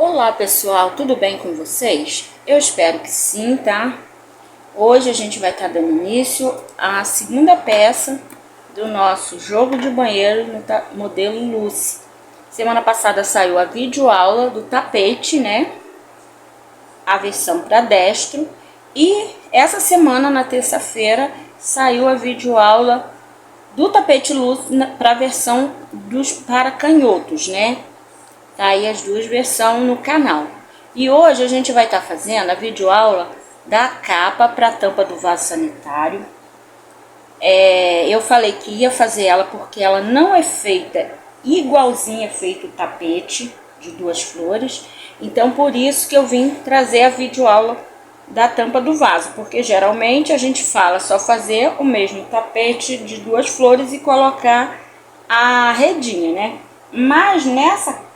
Olá pessoal, tudo bem com vocês? Eu espero que sim, tá? Hoje a gente vai estar dando início à segunda peça do nosso jogo de banheiro no modelo Lucy. Semana passada saiu a videoaula do tapete, né? A versão para destro. E essa semana, na terça-feira, saiu a videoaula do tapete Lucy para a versão para canhotos, né? Tá aí as duas versões no canal. E hoje a gente vai estar fazendo a videoaula da capa para a tampa do vaso sanitário. Eu falei que ia fazer ela porque ela não é feita igualzinha feito o tapete de duas flores. Então por isso que eu vim trazer a videoaula da tampa do vaso, porque geralmente a gente fala só fazer o mesmo tapete de duas flores e colocar a redinha, né? Mas nesse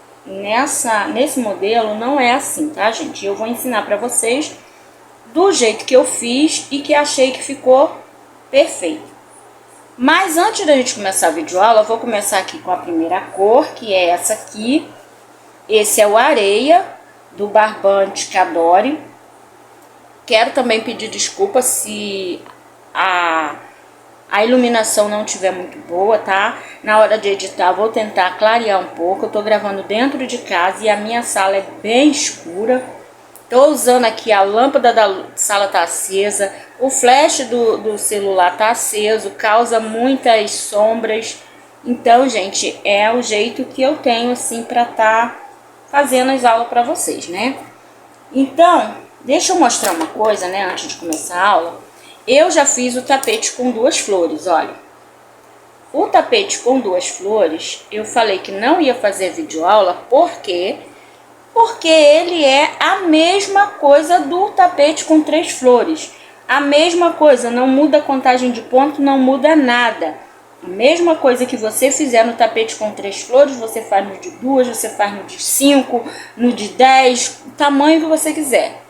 modelo não é assim, tá, gente? Eu vou ensinar pra vocês do jeito que eu fiz e que achei que ficou perfeito. Mas antes da gente começar a videoaula, eu vou começar aqui com a primeira cor, que é essa aqui. Esse é o Areia, do Barbante Cadore. Quero também pedir desculpa se a iluminação não estiver muito boa, tá? Na hora de editar vou tentar clarear um pouco. Eu tô gravando dentro de casa e a minha sala é bem escura. Tô usando aqui a lâmpada da sala tá acesa, o flash do celular tá aceso, causa muitas sombras. Então, gente, é o jeito que eu tenho assim pra tá fazendo as aulas pra vocês, né? Então, deixa eu mostrar uma coisa, né, antes de começar a aula. Eu já fiz o tapete com duas flores, olha. O tapete com duas flores, eu falei que não ia fazer videoaula, porque ele é a mesma coisa do tapete com três flores. A mesma coisa, não muda a contagem de ponto, não muda nada. A mesma coisa que você fizer no tapete com três flores, você faz no de duas, você faz no de 5, no de 10, o tamanho que você quiser.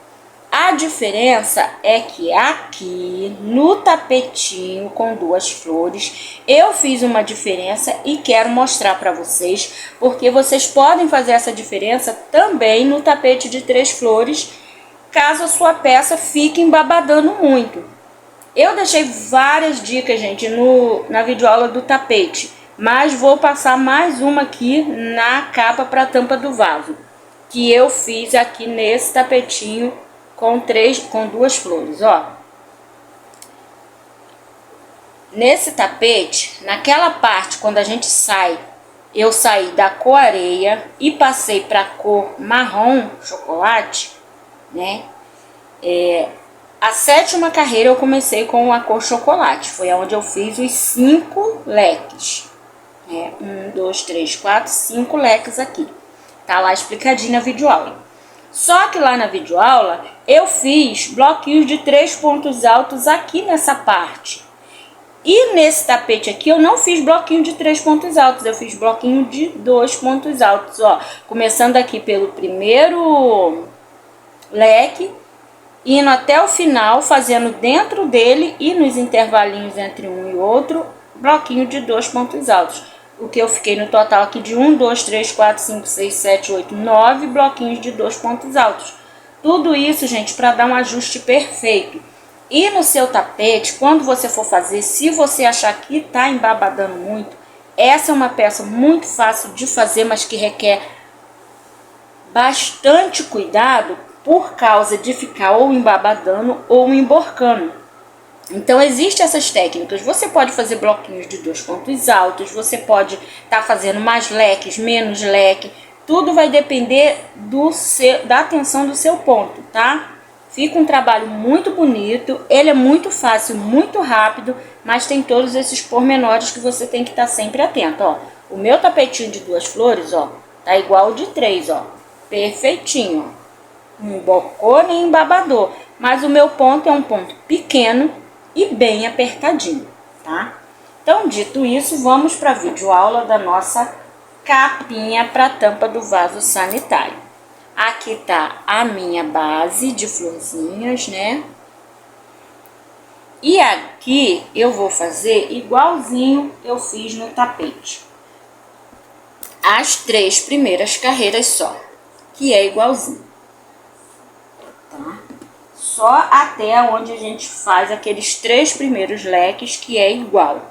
A diferença é que aqui no tapetinho com duas flores, eu fiz uma diferença e quero mostrar para vocês, porque vocês podem fazer essa diferença também no tapete de três flores, caso a sua peça fique embabadando muito. Eu deixei várias dicas, gente, na videoaula do tapete, mas vou passar mais uma aqui na capa para a tampa do vaso, que eu fiz aqui nesse tapetinho com duas flores, ó. Nesse tapete, naquela parte quando a gente sai, eu saí da cor areia e passei para a cor marrom chocolate, né? A sétima carreira eu comecei com a cor chocolate, foi onde eu fiz os 5 leques, né? 1, 2, 3, 4, 5 leques aqui. Tá lá explicadinho na videoaula. Só que lá na videoaula eu fiz bloquinhos de 3 pontos altos aqui nessa parte. E nesse tapete aqui eu não fiz bloquinho de 3 pontos altos, eu fiz bloquinho de 2 pontos altos, ó. Começando aqui pelo primeiro leque, indo até o final, fazendo dentro dele e nos intervalinhos entre um e outro, bloquinho de 2 pontos altos. O que eu fiquei no total aqui de 1, 2, 3, 4, 5, 6, 7, 8, 9 bloquinhos de 2 pontos altos. Tudo isso, gente, para dar um ajuste perfeito. E no seu tapete, quando você for fazer, se você achar que tá embabadando muito, essa é uma peça muito fácil de fazer, mas que requer bastante cuidado por causa de ficar ou embabadando ou emborcando. Então, existem essas técnicas. Você pode fazer bloquinhos de 2 pontos altos, você pode estar fazendo mais leques, menos leque. Tudo vai depender da atenção do seu ponto, tá? Fica um trabalho muito bonito, ele é muito fácil, muito rápido, mas tem todos esses pormenores que você tem que estar sempre atento, ó. O meu tapetinho de duas flores, ó, tá igual ao de 3, ó. Perfeitinho, ó. Não embocou nem embabador, mas o meu ponto é um ponto pequeno e bem apertadinho, tá? Então, dito isso, vamos para a videoaula da nossa capinha para tampa do vaso sanitário. Aqui tá a minha base de florzinhas, né? E aqui eu vou fazer igualzinho eu fiz no tapete. As 3 primeiras carreiras só. que é igualzinho, tá? Só até onde a gente faz aqueles 3 primeiros leques que é igual.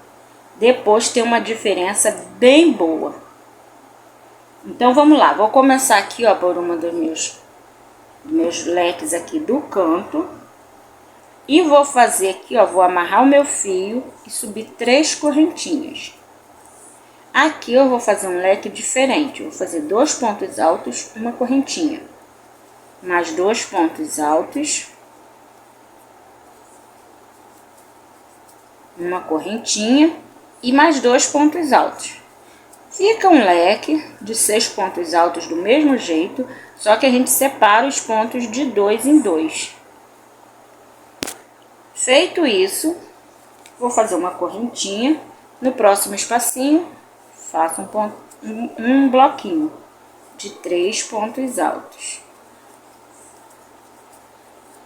Depois tem uma diferença bem boa. Então vamos lá, vou começar aqui, ó, por uma dos meus leques aqui do canto. E vou fazer aqui, ó, vou amarrar o meu fio e subir 3 correntinhas. Aqui eu vou fazer um leque diferente, eu vou fazer 2 pontos altos, uma correntinha. Mais 2 pontos altos, uma correntinha e mais 2 pontos altos. Fica um leque de 6 pontos altos do mesmo jeito, só que a gente separa os pontos de 2 em 2. Feito isso, vou fazer uma correntinha. No próximo espacinho, faço um bloquinho de 3 pontos altos.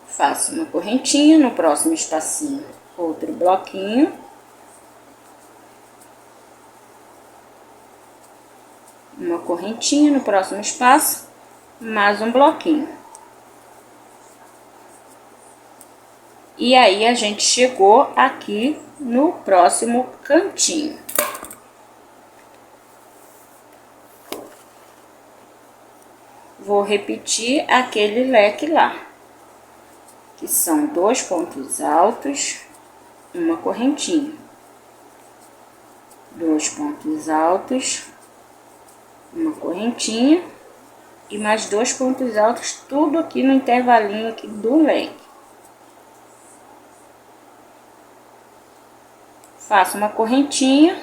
Faço uma correntinha, no próximo espacinho, outro bloquinho. Uma correntinha, no próximo espaço, mais um bloquinho. E aí, a gente chegou aqui no próximo cantinho. Vou repetir aquele leque lá, que são 2 pontos altos, uma correntinha. 2 pontos altos, uma correntinha e mais 2 pontos altos, tudo aqui no intervalinho aqui do leque. Faço uma correntinha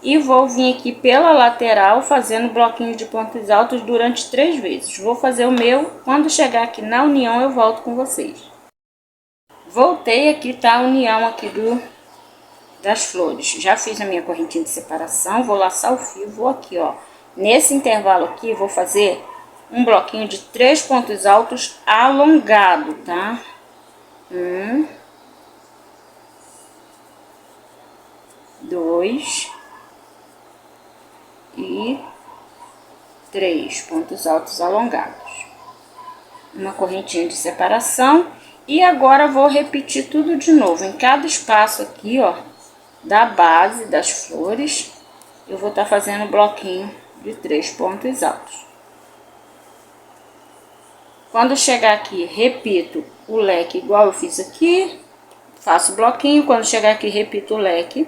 e vou vir aqui pela lateral fazendo bloquinho de pontos altos durante 3 vezes. Vou fazer o meu, quando chegar aqui na união eu volto com vocês. Voltei aqui, tá a união aqui das flores. Já fiz a minha correntinha de separação, vou laçar o fio, vou aqui, ó. Nesse intervalo aqui, vou fazer um bloquinho de 3 pontos altos alongado, tá? 1, 2 e 3 pontos altos alongados. Uma correntinha de separação. E agora vou repetir tudo de novo. Em cada espaço aqui, ó, da base das flores, eu vou estar fazendo um bloquinho de 3 pontos altos. Quando chegar aqui, repito o leque igual eu fiz aqui, faço bloquinho. Quando chegar aqui, repito o leque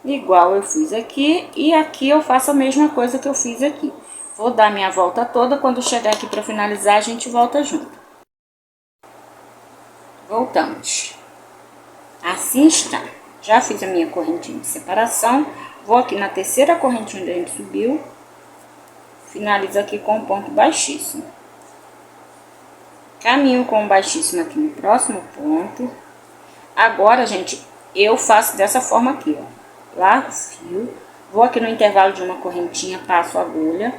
igual eu fiz aqui, e aqui eu faço a mesma coisa que eu fiz aqui. Vou dar minha volta toda, quando chegar aqui para finalizar, a gente volta junto. Voltamos. Assim está. Já fiz a minha correntinha de separação, vou aqui na terceira correntinha onde a gente subiu, finalizo aqui com um ponto baixíssimo. Caminho com um baixíssimo aqui no próximo ponto. Agora, gente, eu faço dessa forma aqui, ó. Largo o fio, vou aqui no intervalo de uma correntinha, passo a agulha,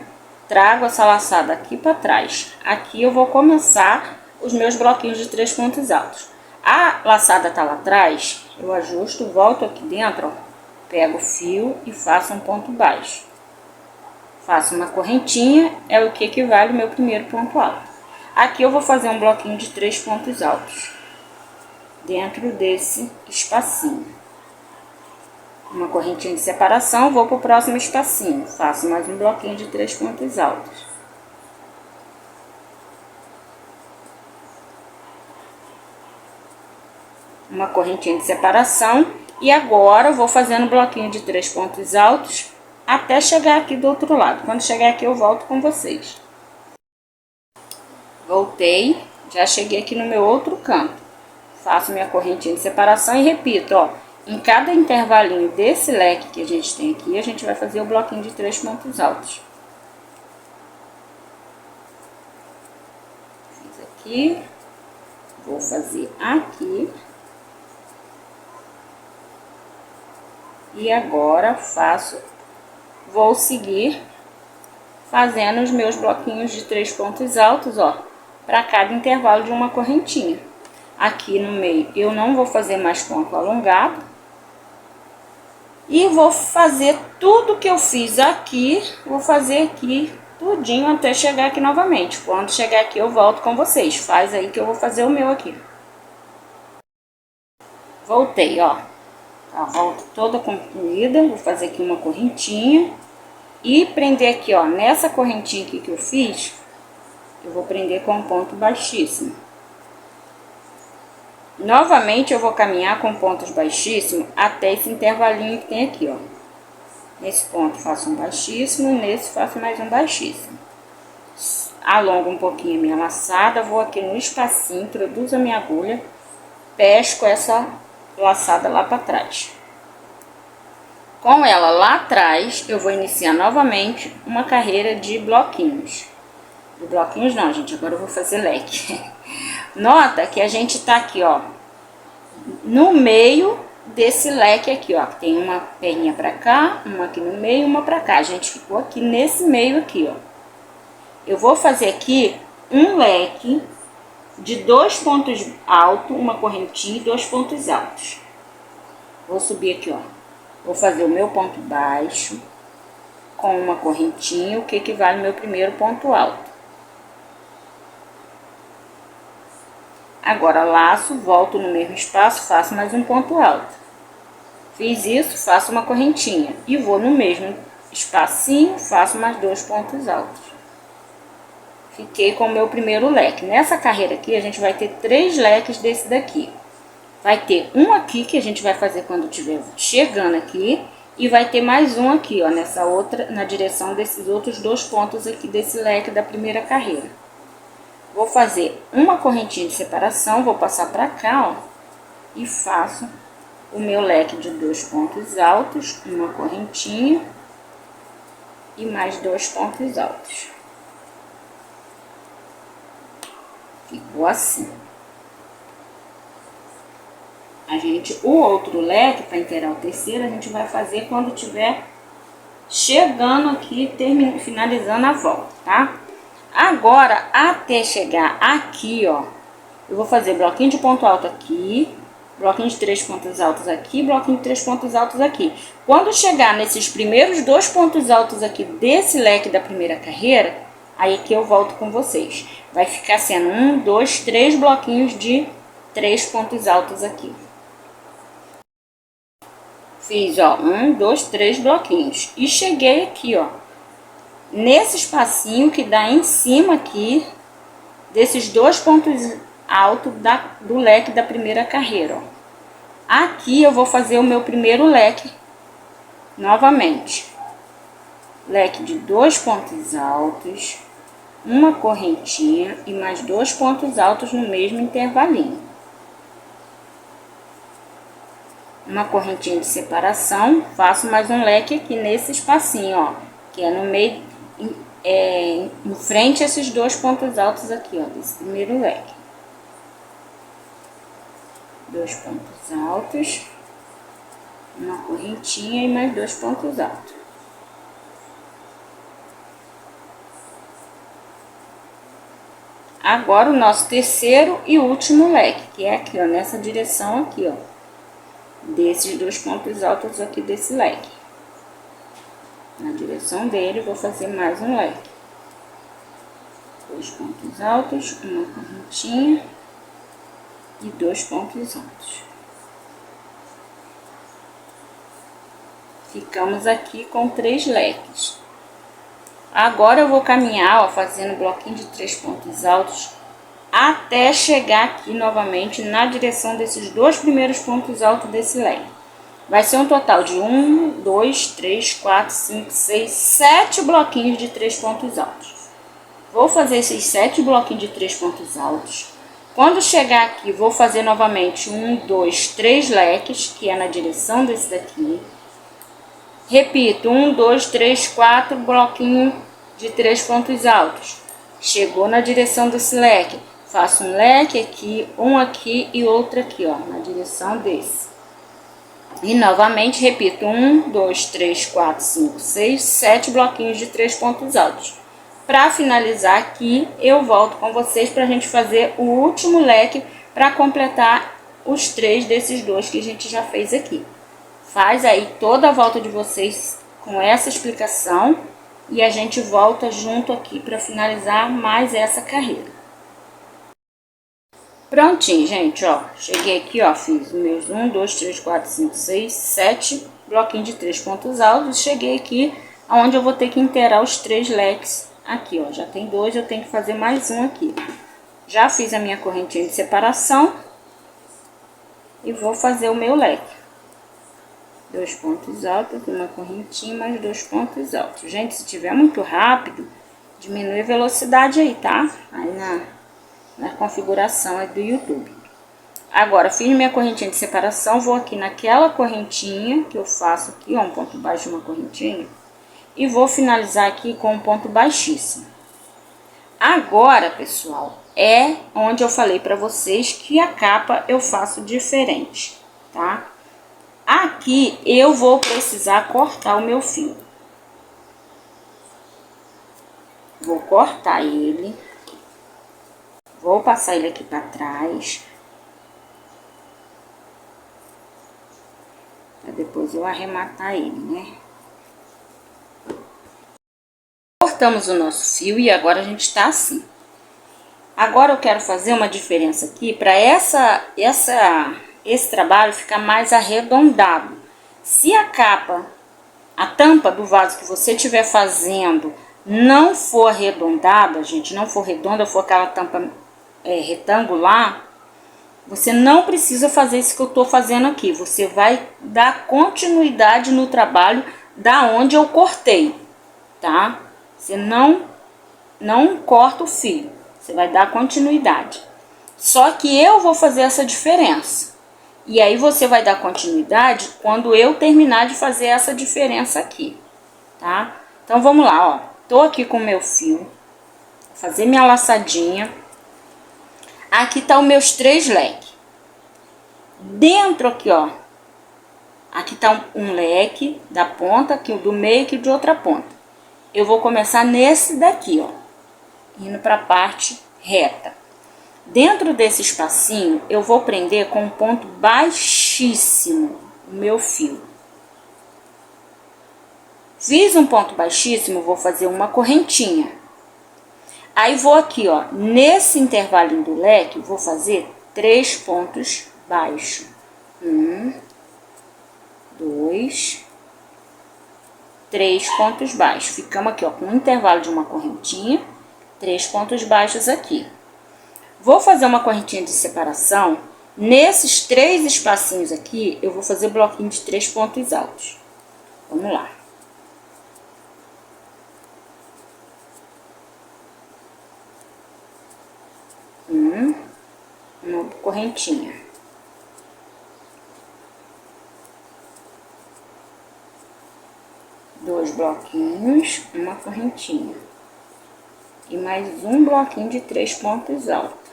trago essa laçada aqui para trás. Aqui eu vou começar os meus bloquinhos de 3 pontos altos. A laçada tá lá atrás, eu ajusto, volto aqui dentro, ó, pego o fio e faço um ponto baixo. Faço uma correntinha, é o que equivale ao meu primeiro ponto alto. Aqui eu vou fazer um bloquinho de 3 pontos altos, dentro desse espacinho. Uma correntinha de separação, vou para o próximo espacinho, faço mais um bloquinho de 3 pontos altos. Uma correntinha de separação, e agora eu vou fazendo um bloquinho de 3 pontos altos até chegar aqui do outro lado. Quando chegar aqui eu volto com vocês. Voltei, já cheguei aqui no meu outro canto. Faço minha correntinha de separação e repito, ó. Em cada intervalinho desse leque que a gente tem aqui, a gente vai fazer o bloquinho de 3 pontos altos. Fiz aqui, vou fazer aqui. E agora vou seguir fazendo os meus bloquinhos de 3 pontos altos, ó, para cada intervalo de uma correntinha. Aqui no meio eu não vou fazer mais ponto alongado. E vou fazer tudo que eu fiz aqui, vou fazer aqui tudinho até chegar aqui novamente. Quando chegar aqui eu volto com vocês. Faz aí que eu vou fazer o meu aqui. Voltei, ó. A volta toda concluída. Vou fazer aqui uma correntinha. E prender aqui, ó. Nessa correntinha aqui que eu fiz, eu vou prender com um ponto baixíssimo. Novamente eu vou caminhar com pontos baixíssimos até esse intervalinho que tem aqui, ó. Nesse ponto faço um baixíssimo, nesse faço mais um baixíssimo. Alongo um pouquinho a minha laçada, vou aqui no espacinho, introduzo a minha agulha, pesco essa laçada lá para trás. Com ela lá atrás, eu vou iniciar novamente uma carreira de bloquinhos. De bloquinhos não, gente, agora eu vou fazer leque. Nota que a gente tá aqui, ó, no meio desse leque aqui, ó. Tem uma perninha pra cá, uma aqui no meio, uma pra cá. A gente ficou aqui nesse meio aqui, ó. Eu vou fazer aqui um leque de 2 pontos altos, uma correntinha e 2 pontos altos. Vou subir aqui, ó. Vou fazer o meu ponto baixo com uma correntinha, o que equivale ao meu primeiro ponto alto. Agora laço, volto no mesmo espaço, faço mais um ponto alto. Fiz isso, faço uma correntinha e vou no mesmo espacinho, faço mais 2 pontos altos. Fiquei com o meu primeiro leque. Nessa carreira aqui a gente vai ter 3 leques desse daqui. Vai ter um aqui que a gente vai fazer quando estiver chegando aqui e vai ter mais um aqui, ó, nessa outra, na direção desses outros 2 pontos aqui desse leque da primeira carreira. Vou fazer uma correntinha de separação, vou passar pra cá, ó, e faço o meu leque de 2 pontos altos, uma correntinha e mais 2 pontos altos. Ficou assim. O outro leque, para inteirar o terceiro, a gente vai fazer quando tiver chegando aqui, finalizando a volta, tá? Agora, até chegar aqui, ó, eu vou fazer bloquinho de ponto alto aqui, bloquinho de 3 pontos altos aqui, bloquinho de 3 pontos altos aqui. Quando chegar nesses primeiros 2 pontos altos aqui desse leque da primeira carreira, aí que eu volto com vocês. Vai ficar sendo 1, 2, 3 bloquinhos de 3 pontos altos aqui. Fiz, ó, 1, 2, 3 bloquinhos. E cheguei aqui, ó, nesse espacinho que dá em cima aqui desses 2 pontos altos do leque da primeira carreira, ó. Aqui eu vou fazer o meu primeiro leque novamente. Leque de 2 pontos altos, uma correntinha e mais 2 pontos altos no mesmo intervalinho. Uma correntinha de separação, faço mais um leque aqui nesse espacinho, ó, que é no meio, em frente a esses 2 pontos altos aqui, ó, desse primeiro leque. 2 pontos altos, uma correntinha e mais 2 pontos altos. Agora o nosso terceiro e último leque, que é aqui, ó, nessa direção aqui, ó, desses 2 pontos altos aqui desse leque. Na direção dele, vou fazer mais um leque. 2 pontos altos, uma correntinha e 2 pontos altos. Ficamos aqui com 3 leques. Agora eu vou caminhar, ó, fazendo bloquinho de 3 pontos altos até chegar aqui novamente na direção desses 2 primeiros pontos altos desse leque. Vai ser um total de 1, 2, 3, 4, 5, 6, 7 bloquinhos de 3 pontos altos. Vou fazer esses 7 bloquinhos de 3 pontos altos. Quando chegar aqui, vou fazer novamente 1, 2, 3 leques, que é na direção desse daqui. Repito, 1, 2, 3, 4 bloquinhos de 3 pontos altos. Chegou na direção desse leque, faço um leque aqui, um aqui e outro aqui, ó, na direção desse. E novamente repito, 1, 2, 3, 4, 5, 6, 7 bloquinhos de 3 pontos altos. Para finalizar aqui, eu volto com vocês para a gente fazer o último leque para completar os 3 desses 2 que a gente já fez aqui. Faz aí toda a volta de vocês com essa explicação e a gente volta junto aqui para finalizar mais essa carreira. Prontinho, gente, ó, cheguei aqui, ó, fiz meus 1, 2, 3, 4, 5, 6, 7 bloquinhos de 3 pontos altos, cheguei aqui aonde eu vou ter que inteirar os 3 leques aqui, ó, já tem 2, eu tenho que fazer mais um aqui. Já fiz a minha correntinha de separação e vou fazer o meu leque. 2 pontos altos, uma correntinha, mais 2 pontos altos. Gente, se tiver muito rápido, diminui a velocidade aí, tá? Aí na configuração é do YouTube. Agora, fiz minha correntinha de separação, vou aqui naquela correntinha que eu faço aqui, ó, um ponto baixo, uma correntinha, e vou finalizar aqui com um ponto baixíssimo. Agora, pessoal, é onde eu falei pra vocês que a capa eu faço diferente, tá? Aqui eu vou precisar cortar o meu fio. Vou cortar ele. Vou passar ele aqui pra trás. Pra depois eu arrematar ele, né? Cortamos o nosso fio e agora a gente tá assim. Agora eu quero fazer uma diferença aqui para esse trabalho ficar mais arredondado. Se a capa, a tampa do vaso que você estiver fazendo não for arredondada, gente, não for redonda, for aquela tampa retangular, você não precisa fazer isso que eu tô fazendo aqui. Você vai dar continuidade no trabalho da onde eu cortei, tá? Você não corta o fio, você vai dar continuidade. Só que eu vou fazer essa diferença. E aí você vai dar continuidade quando eu terminar de fazer essa diferença aqui, tá? Então vamos lá, ó. Tô aqui com o meu fio, vou fazer minha laçadinha. Aqui tá os meus 3 leques. Dentro aqui, ó, aqui tá um leque da ponta, aqui o do meio, aqui de outra ponta. Eu vou começar nesse daqui, ó, indo pra parte reta. Dentro desse espacinho, eu vou prender com um ponto baixíssimo o meu fio. Fiz um ponto baixíssimo, vou fazer uma correntinha. Aí vou aqui, ó, nesse intervalinho do leque, vou fazer 3 pontos baixos. 1, 2, 3 pontos baixos. Ficamos aqui, ó, com um intervalo de uma correntinha, 3 pontos baixos aqui. Vou fazer uma correntinha de separação. Nesses 3 espacinhos aqui, eu vou fazer bloquinho de 3 pontos altos. Vamos lá. Uma correntinha. 2 bloquinhos, uma correntinha. E mais um bloquinho de 3 pontos altos.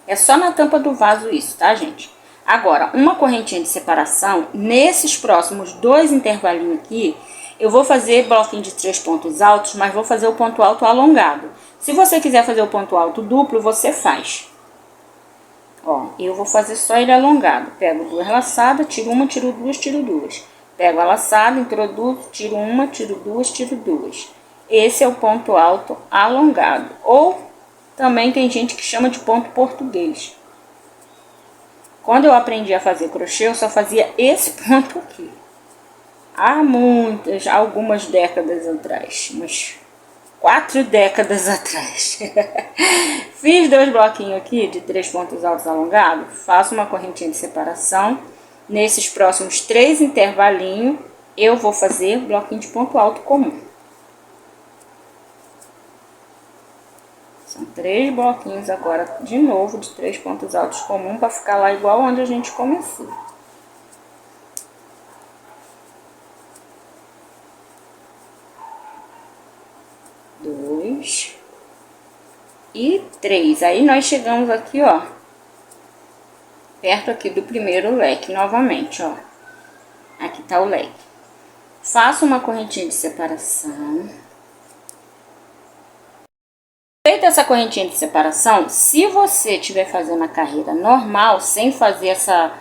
É só na tampa do vaso isso, tá, gente? Agora, uma correntinha de separação, nesses próximos 2 intervalinhos aqui, eu vou fazer bloquinho de 3 pontos altos, mas vou fazer o ponto alto alongado. Se você quiser fazer o ponto alto duplo, você faz. Ó, eu vou fazer só ele alongado. Pego 2 laçadas, tiro uma, tiro 2, tiro 2. Pego a laçada, introduzo, tiro uma, tiro 2, tiro 2. Esse é o ponto alto alongado. Ou também tem gente que chama de ponto português. Quando eu aprendi a fazer crochê, eu só fazia esse ponto aqui. Há algumas décadas atrás, umas 4 décadas atrás. Fiz 2 bloquinhos aqui de 3 pontos altos alongados, faço uma correntinha de separação. Nesses próximos 3 intervalinhos, eu vou fazer bloquinho de ponto alto comum. São 3 bloquinhos agora, de novo, de 3 pontos altos comum, para ficar lá igual onde a gente começou. E 3. Aí nós chegamos aqui, ó, perto aqui do primeiro leque, novamente, ó. Aqui tá o leque. Faço uma correntinha de separação. Feita essa correntinha de separação, se você estiver fazendo a carreira normal, sem fazer essa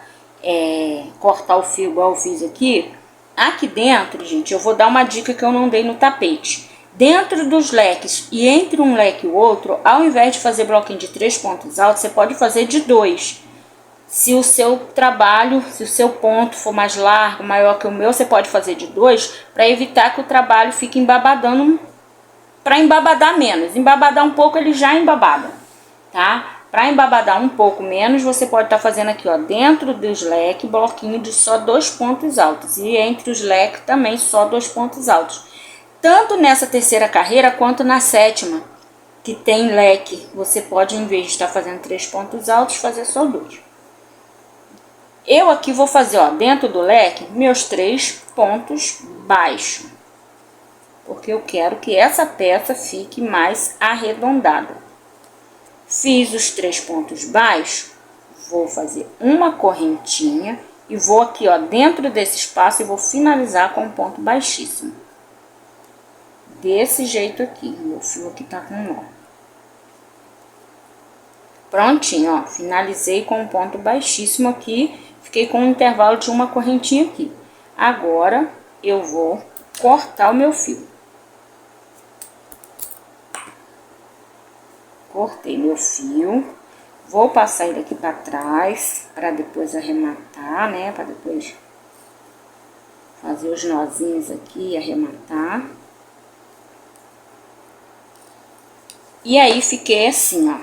cortar o fio igual eu fiz aqui, Aqui dentro, gente, eu vou dar uma dica que eu não dei no tapete. Dentro dos leques e entre um leque e o outro, ao invés de fazer bloquinho de 3 pontos altos, você pode fazer de 2. Se o seu trabalho, se o seu ponto for mais largo, maior que o meu, você pode fazer de 2 para evitar que o trabalho fique embabadando, para embabadar menos. Embabadar um pouco, ele já embabada, tá? Para embabadar um pouco menos, você pode estar fazendo aqui, ó, dentro dos leques, bloquinho de só 2 pontos altos. E entre os leques também só 2 pontos altos. Tanto nessa terceira carreira quanto na sétima, que tem leque. Você pode, em vez de estar fazendo 3 pontos altos, fazer só 2. Eu aqui vou fazer, ó, dentro do leque, meus 3 pontos baixos. Porque eu quero que essa peça fique mais arredondada. Fiz os 3 pontos baixos, vou fazer uma correntinha e vou aqui, ó, dentro desse espaço e vou finalizar com um ponto baixíssimo. Desse jeito aqui, meu fio aqui tá com nó. Prontinho, ó, finalizei com um ponto baixíssimo aqui, fiquei com um intervalo de uma correntinha aqui. Agora, eu vou cortar o meu fio. Cortei meu fio, vou passar ele aqui pra trás, pra depois arrematar, né, pra depois fazer os nozinhos aqui e arrematar. E aí, fiquei assim, ó.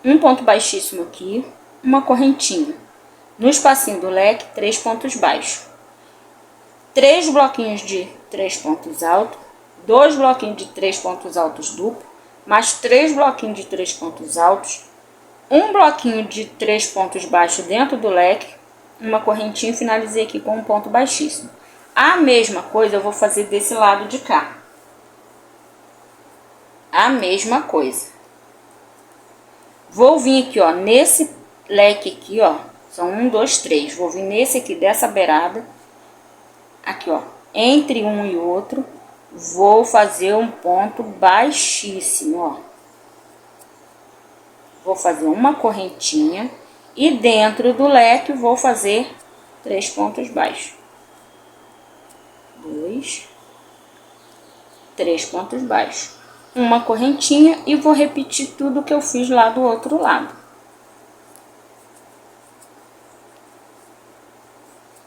Um ponto baixíssimo aqui, uma correntinha. No espacinho do leque, 3 pontos baixos. 3 bloquinhos de 3 pontos altos, 2 bloquinhos de 3 pontos altos duplo, mais 3 bloquinhos de 3 pontos altos, um bloquinho de 3 pontos baixos dentro do leque, uma correntinha e finalizei aqui com um ponto baixíssimo. A mesma coisa eu vou fazer desse lado de cá. A mesma coisa. Vou vir aqui, ó, nesse leque aqui, ó, são 1, 2, 3. Vou vir nesse aqui dessa beirada, aqui, ó, entre um e outro, vou fazer um ponto baixíssimo, ó. Vou fazer uma correntinha e dentro do leque vou fazer 3 pontos baixos. 2, 3 pontos baixos. Uma correntinha e vou repetir tudo que eu fiz lá do outro lado.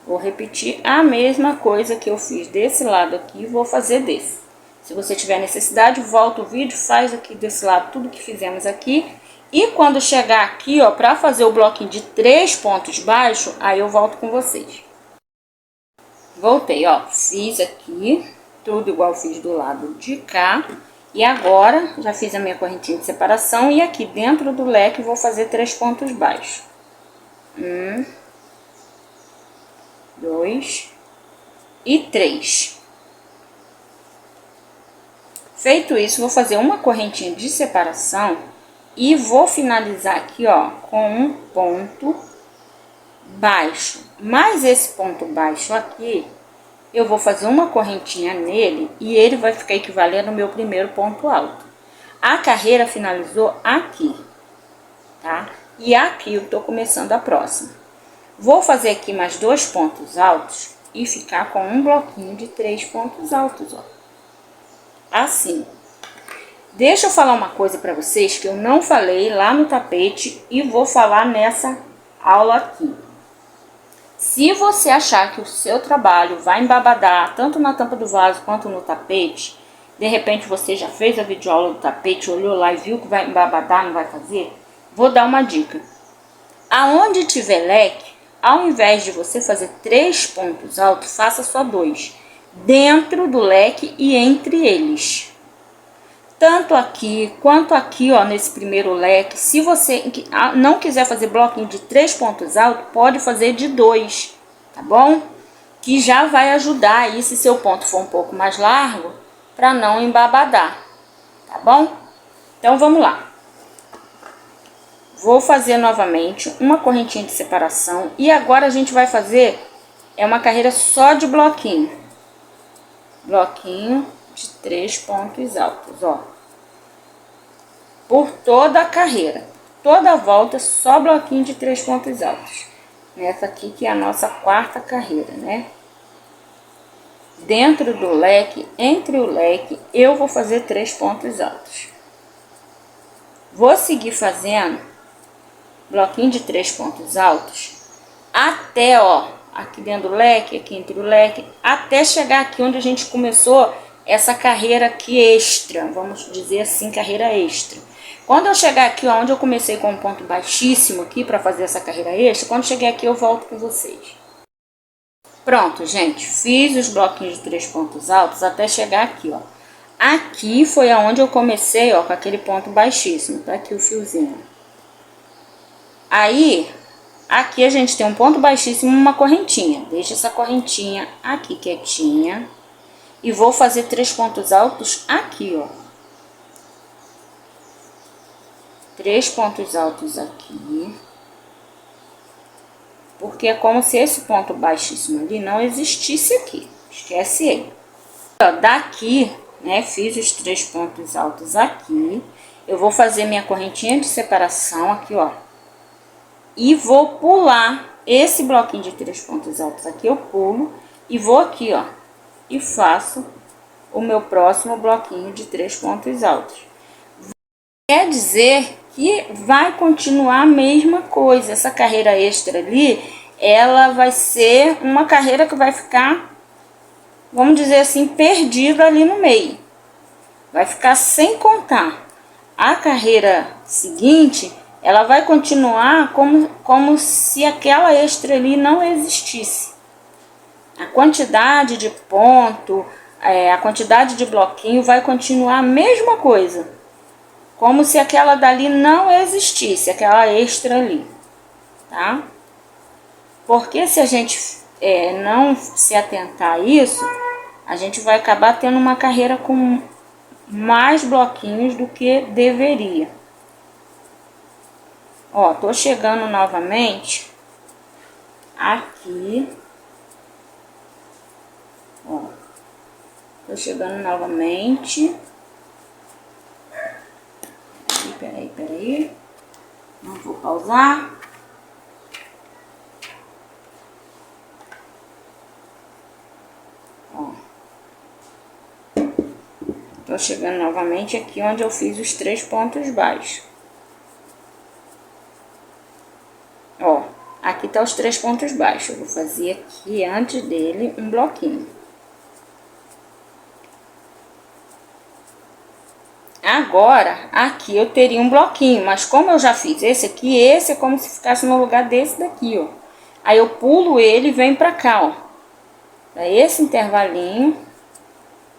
Vou repetir a mesma coisa que eu fiz desse lado aqui, vou fazer desse. Se você tiver necessidade, volta o vídeo, faz aqui desse lado tudo que fizemos aqui. E quando chegar aqui, ó, pra fazer o bloquinho de 3 pontos baixos, aí eu volto com vocês. Voltei, ó, fiz aqui tudo igual fiz do lado de cá. E agora, já fiz a minha correntinha de separação e aqui dentro do leque vou fazer 3 pontos baixos. 1, 2 e 3. Feito isso, vou fazer uma correntinha de separação e vou finalizar aqui, ó, com um ponto baixo. Mas esse ponto baixo aqui, eu vou fazer uma correntinha nele e ele vai ficar equivalendo ao meu primeiro ponto alto. A carreira finalizou aqui, tá? E aqui eu tô começando a próxima. Vou fazer aqui mais 2 pontos altos e ficar com um bloquinho de 3 pontos altos, ó. Assim. Deixa eu falar uma coisa pra vocês que eu não falei lá no tapete e vou falar nessa aula aqui. Se você achar que o seu trabalho vai embabadar tanto na tampa do vaso quanto no tapete, de repente você já fez a videoaula do tapete, olhou lá e viu que vai embabadar, não vai fazer, vou dar uma dica. Aonde tiver leque, ao invés de você fazer 3 pontos altos, faça só 2. Dentro do leque e entre eles. Tanto aqui quanto aqui, ó, nesse primeiro leque, se você não quiser fazer bloquinho de 3 pontos altos, pode fazer de 2, tá bom? Que já vai ajudar aí, se seu ponto for um pouco mais largo, para não embabadar, tá bom? Então, vamos lá. Vou fazer novamente uma correntinha de separação e agora a gente vai fazer uma carreira só de bloquinho. Bloquinho de 3 pontos altos, ó. Por toda a carreira. Toda a volta, só bloquinho de 3 pontos altos. nessa aqui que é a nossa quarta carreira, né? Dentro do leque, entre o leque, eu vou fazer 3 pontos altos. Vou seguir fazendo bloquinho de 3 pontos altos até, ó, aqui dentro do leque, aqui entre o leque, até chegar aqui onde a gente começou essa carreira aqui extra, vamos dizer assim, carreira extra. Quando eu chegar aqui, ó, onde eu comecei com um ponto baixíssimo aqui para fazer essa carreira extra, quando chegar aqui eu volto com vocês. Pronto, gente, fiz os bloquinhos de 3 pontos altos até chegar aqui, ó. Aqui foi aonde eu comecei, ó, com aquele ponto baixíssimo, tá aqui o fiozinho. Aí, aqui a gente tem um ponto baixíssimo, uma correntinha. Deixa essa correntinha aqui quietinha. E vou fazer 3 pontos altos aqui, ó. 3 pontos altos aqui. Porque é como se esse ponto baixíssimo ali não existisse aqui. Esquece ele. Ó, daqui, né, fiz os 3 pontos altos aqui. Eu vou fazer minha correntinha de separação aqui, ó. E vou pular esse bloquinho de 3 pontos altos aqui, eu pulo. E vou aqui, ó. E faço o meu próximo bloquinho de 3 pontos altos. Quer dizer que vai continuar a mesma coisa. Essa carreira extra ali, ela vai ser uma carreira que vai ficar, vamos dizer assim, perdida ali no meio. Vai ficar sem contar. A carreira seguinte, ela vai continuar como se aquela extra ali não existisse. A quantidade de ponto, a quantidade de bloquinho vai continuar a mesma coisa. Como se aquela dali não existisse, aquela extra ali, tá? Porque se a gente não se atentar a isso, a gente vai acabar tendo uma carreira com mais bloquinhos do que deveria. Ó, tô chegando novamente aqui. Ó, tô chegando novamente. Peraí. Não vou pausar. Ó. Tô chegando novamente aqui onde eu fiz os 3 pontos baixos. Ó, aqui tá os 3 pontos baixos. Eu vou fazer aqui antes dele um bloquinho. Agora, aqui eu teria um bloquinho, mas como eu já fiz esse aqui, esse é como se ficasse no lugar desse daqui, ó. Aí eu pulo ele e venho pra cá, ó. Pra esse intervalinho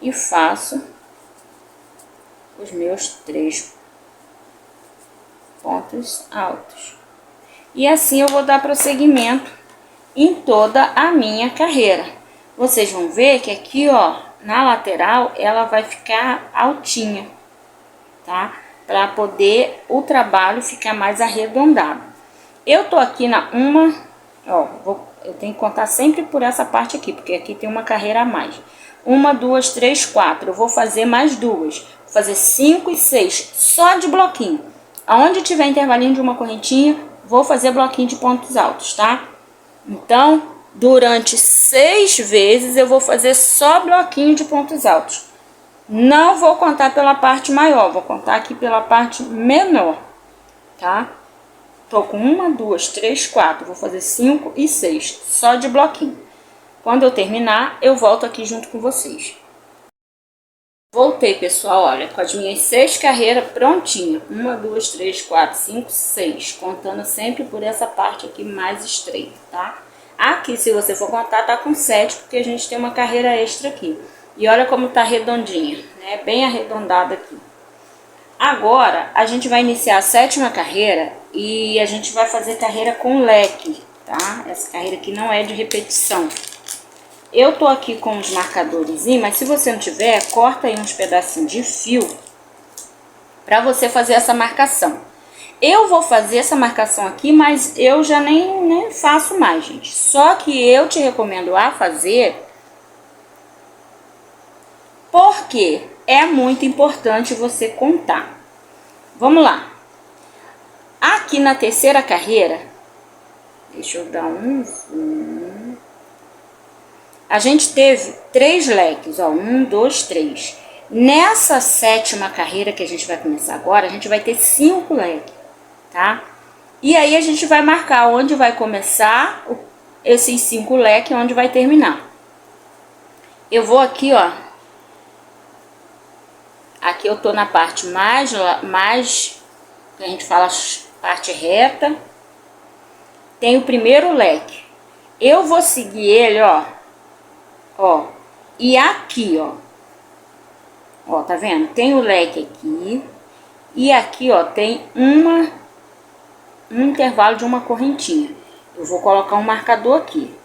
e faço os meus 3 pontos altos. E assim eu vou dar prosseguimento em toda a minha carreira. Vocês vão ver que aqui, ó, na lateral, ela vai ficar altinha. Tá? Para poder o trabalho ficar mais arredondado. Eu tô aqui na ó, eu tenho que contar sempre por essa parte aqui, porque aqui tem uma carreira a mais. 1, 2, 3, 4. Eu vou fazer mais 2. Vou fazer 5 e 6, só de bloquinho. Aonde tiver intervalinho de uma correntinha, vou fazer bloquinho de pontos altos, tá? Então, durante 6 vezes eu vou fazer só bloquinho de pontos altos. Não vou contar pela parte maior, vou contar aqui pela parte menor, tá? Tô com 1, 2, 3, 4, vou fazer 5 e 6, só de bloquinho. Quando eu terminar, eu volto aqui junto com vocês. Voltei, pessoal, olha, com as minhas 6 carreiras prontinhas. 1, 2, 3, 4, 5, 6, contando sempre por essa parte aqui mais estreita, tá? Aqui, se você for contar, tá com 7, porque a gente tem uma carreira extra aqui. E olha como tá redondinha, né? Bem arredondada aqui. Agora, a gente vai iniciar a 7ª carreira e a gente vai fazer carreira com leque, tá? Essa carreira aqui não é de repetição. Eu tô aqui com os marcadores, mas se você não tiver, corta aí uns pedacinhos de fio para você fazer essa marcação. Eu vou fazer essa marcação aqui, mas eu já nem faço mais, gente. Só que eu te recomendo a fazer, porque é muito importante você contar. Vamos lá. Aqui na 3ª carreira, Deixa eu dar um zoom. A gente teve 3 leques, ó, 1, 2, 3. Nessa 7ª carreira que a gente vai começar agora, a gente vai ter 5 leques, tá? E aí a gente vai marcar onde vai começar esses 5 leques e onde vai terminar. Eu vou aqui, ó. Aqui eu tô na parte mais que a gente fala parte reta. Tem o primeiro leque. Eu vou seguir ele, ó. Ó. E aqui, ó. Ó, tá vendo? Tem o leque aqui. E aqui, ó, tem um intervalo de uma correntinha. Eu vou colocar um marcador aqui.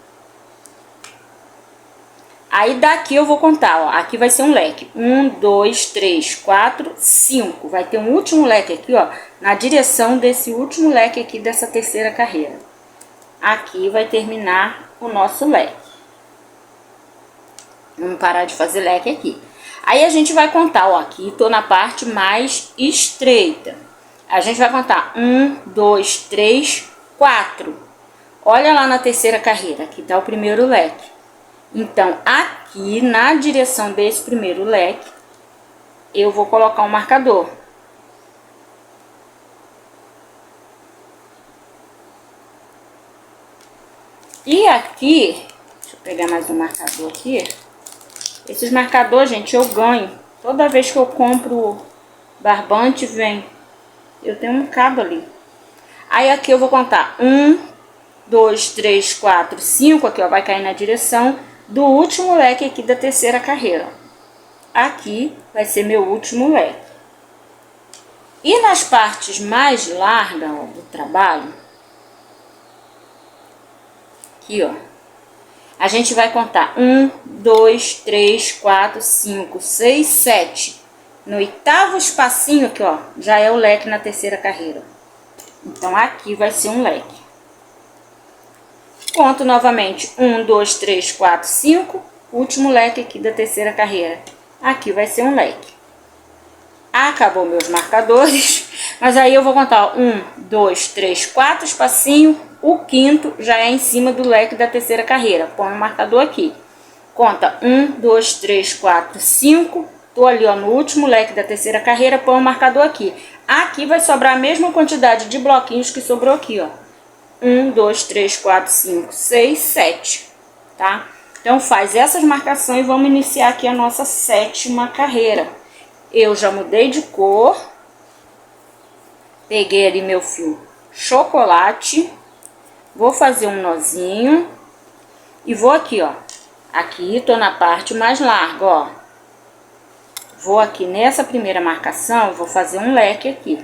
Aí daqui eu vou contar, ó. Aqui vai ser um leque. 1, 2, 3, 4, 5. Vai ter um último leque aqui, ó. Na direção desse último leque aqui dessa 3ª carreira. Aqui vai terminar o nosso leque. Vamos parar de fazer leque aqui. Aí a gente vai contar, ó. Aqui tô na parte mais estreita. A gente vai contar 1, 2, 3, 4. Olha lá na 3ª carreira. Aqui tá o primeiro leque. Então, aqui na direção desse primeiro leque, eu vou colocar um marcador. E aqui, deixa eu pegar mais um marcador aqui. Esses marcadores, gente, eu ganho. Toda vez que eu compro barbante, vem. Eu tenho um cabo ali. Aí aqui eu vou contar 1, 2, 3, 4, 5. Aqui, ó, vai cair na direção do último leque aqui da 3ª carreira. Aqui vai ser meu último leque. E nas partes mais largas, ó, do trabalho, aqui, ó, a gente vai contar 1, 2, 3, 4, 5, 6, 7. No 8º espacinho aqui, ó, já é o leque na 3ª carreira. Então, aqui vai ser um leque. Conto novamente 1, 2, 3, 4, 5. Último leque aqui da 3ª carreira. Aqui vai ser um leque. Acabou meus marcadores. Mas aí eu vou contar 1, 2, 3, 4 espacinho. O 5º já é em cima do leque da 3ª carreira. Põe o marcador aqui. Conta 1, 2, 3, 4, 5. Tô ali, ó, no último leque da 3ª carreira. Põe o marcador aqui. Aqui vai sobrar a mesma quantidade de bloquinhos que sobrou aqui, ó. 1, 2, 3, 4, 5, 6, 7, tá? Então, faz essas marcações e vamos iniciar aqui a nossa 7ª carreira. Eu já mudei de cor. Peguei ali meu fio chocolate. Vou fazer um nozinho. E vou aqui, ó. Aqui, tô na parte mais larga, ó. Vou aqui nessa primeira marcação, vou fazer um leque aqui.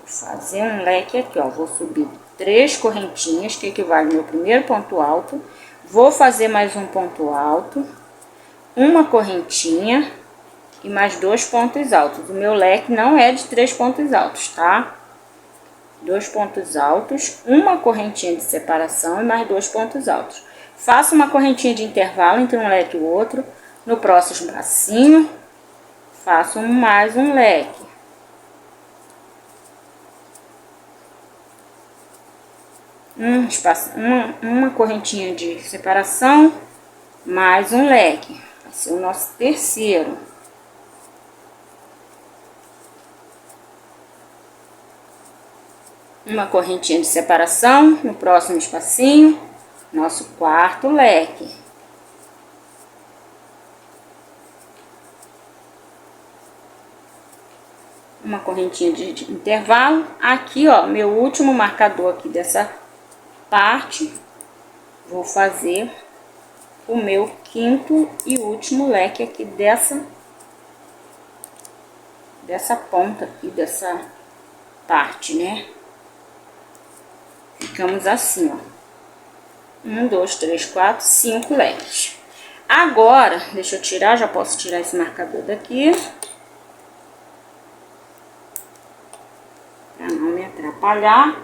Fazer um leque aqui, ó. Vou subir 3 correntinhas, que equivale ao meu primeiro ponto alto. Vou fazer mais um ponto alto, uma correntinha e mais 2 pontos altos. O meu leque não é de 3 pontos altos, tá? 2 pontos altos, uma correntinha de separação e mais 2 pontos altos. Faço uma correntinha de intervalo entre um leque e o outro. No próximo bracinho, faço mais um leque. Uma correntinha de separação, mais um leque. Vai ser o nosso terceiro. Uma correntinha de separação no próximo espacinho, nosso quarto leque. Uma correntinha de intervalo. Aqui, ó, meu último marcador aqui dessa parte, vou fazer o meu 5º e último leque aqui dessa ponta aqui, dessa parte, né? Ficamos assim, ó. 1, 2, 3, 4, 5 leques. Agora, deixa eu tirar, já posso tirar esse marcador daqui. Pra não me atrapalhar.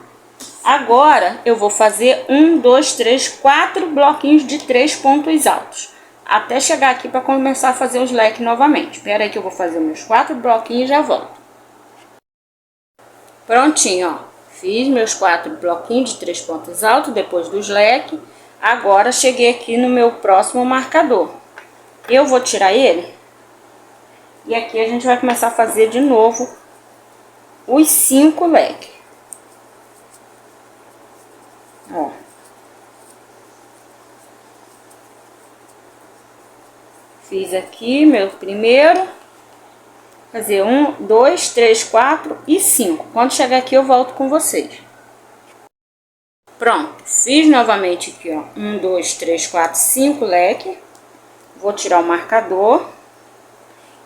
Agora, eu vou fazer 1, 2, 3, 4 bloquinhos de 3 pontos altos. Até chegar aqui para começar a fazer os leques novamente. Espera aí que eu vou fazer meus 4 bloquinhos e já volto. Prontinho, ó. Fiz meus 4 bloquinhos de 3 pontos altos depois dos leques. Agora cheguei aqui no meu próximo marcador. Eu vou tirar ele. E aqui a gente vai começar a fazer de novo os 5 leques. Ó. Fiz aqui meu primeiro. Fazer 1, 2, 3, 4 e 5. Quando chegar aqui eu volto com vocês. Pronto, fiz novamente aqui, ó. 1, 2, 3, 4, 5 leque. Vou tirar o marcador.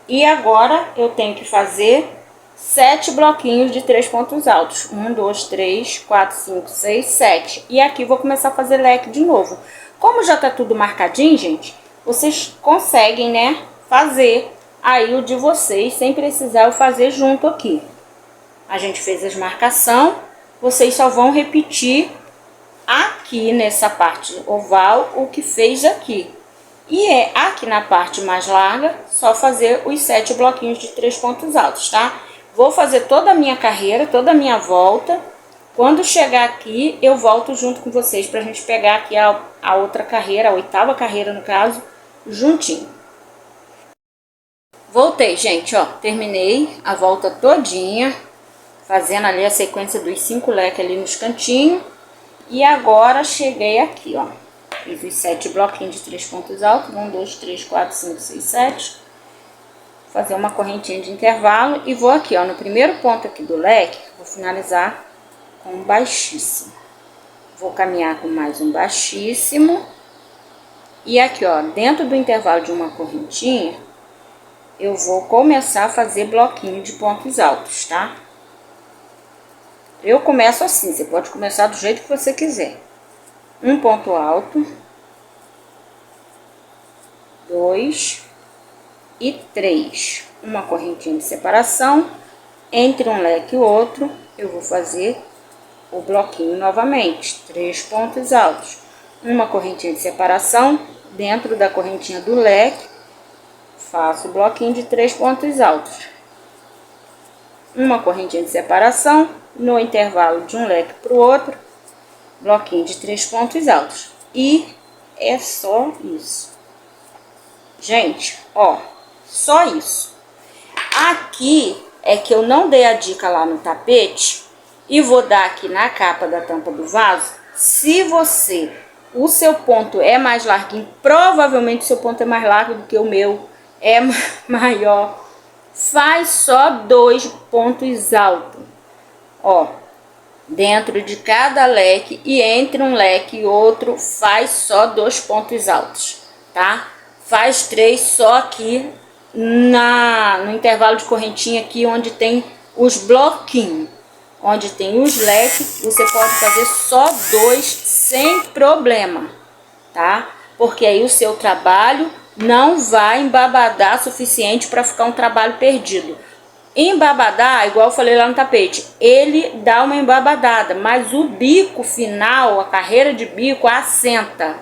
E agora eu tenho que fazer 7 bloquinhos de 3 pontos altos. 1, 2, 3, 4, 5, 6, 7. E aqui vou começar a fazer leque de novo. Como já tá tudo marcadinho, gente, vocês conseguem, né, fazer aí o de vocês, sem precisar eu fazer junto aqui. A gente fez as marcações, vocês só vão repetir aqui nessa parte oval o que fez aqui. E é aqui na parte mais larga, só fazer os 7 bloquinhos de 3 pontos altos, tá? Vou fazer toda a minha carreira, toda a minha volta. Quando chegar aqui, eu volto junto com vocês pra gente pegar aqui a outra carreira, a 8ª carreira no caso, juntinho. Voltei, gente, ó, terminei a volta todinha, fazendo ali a sequência dos 5 leques ali nos cantinhos. E agora cheguei aqui, ó, fiz os 7 bloquinhos de 3 pontos altos, 1, 2, 3, 4, 5, 6, 7. Vou fazer uma correntinha de intervalo e vou aqui, ó, no primeiro ponto aqui do leque, vou finalizar com um baixíssimo. Vou caminhar com mais um baixíssimo. E aqui, ó, dentro do intervalo de uma correntinha, eu vou começar a fazer bloquinho de pontos altos, tá? Eu começo assim, você pode começar do jeito que você quiser. Um ponto alto, 2 e 3. Uma correntinha de separação. Entre um leque e outro, eu vou fazer o bloquinho novamente. 3 pontos altos. Uma correntinha de separação. Dentro da correntinha do leque, faço o bloquinho de 3 pontos altos. Uma correntinha de separação. No intervalo de um leque para o outro, bloquinho de 3 pontos altos. E é só isso. Gente, ó, só isso. Aqui é que eu não dei a dica lá no tapete e vou dar aqui na capa da tampa do vaso. Se o seu ponto é mais larguinho, provavelmente o seu ponto é mais largo do que o meu, é maior, faz só 2 pontos altos, ó, dentro de cada leque, e entre um leque e outro faz só 2 pontos altos, tá? Faz 3 só aqui no intervalo de correntinha aqui onde tem os bloquinhos, onde tem os leques, você pode fazer só 2 sem problema, tá? Porque aí o seu trabalho não vai embabadar suficiente para ficar um trabalho perdido. Embabadar, igual eu falei lá no tapete, ele dá uma embabadada, mas o bico final, a carreira de bico, assenta.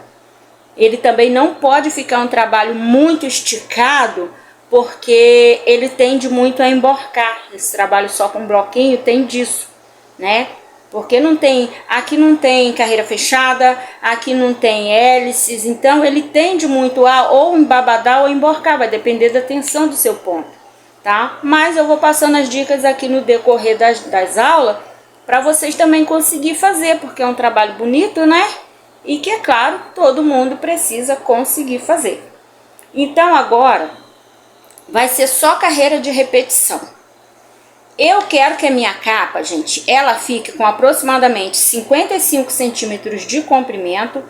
Ele também não pode ficar um trabalho muito esticado, porque ele tende muito a emborcar. Esse trabalho só com bloquinho tem disso, né? Porque não tem, aqui não tem carreira fechada, aqui não tem hélices, então ele tende muito a ou embabadar ou emborcar, vai depender da tensão do seu ponto, tá? Mas eu vou passando as dicas aqui no decorrer das aulas, para vocês também conseguir fazer, porque é um trabalho bonito, né? E que, é claro, todo mundo precisa conseguir fazer. Então agora vai ser só carreira de repetição. Eu quero que a minha capa, gente, ela fique com aproximadamente 55 centímetros de comprimento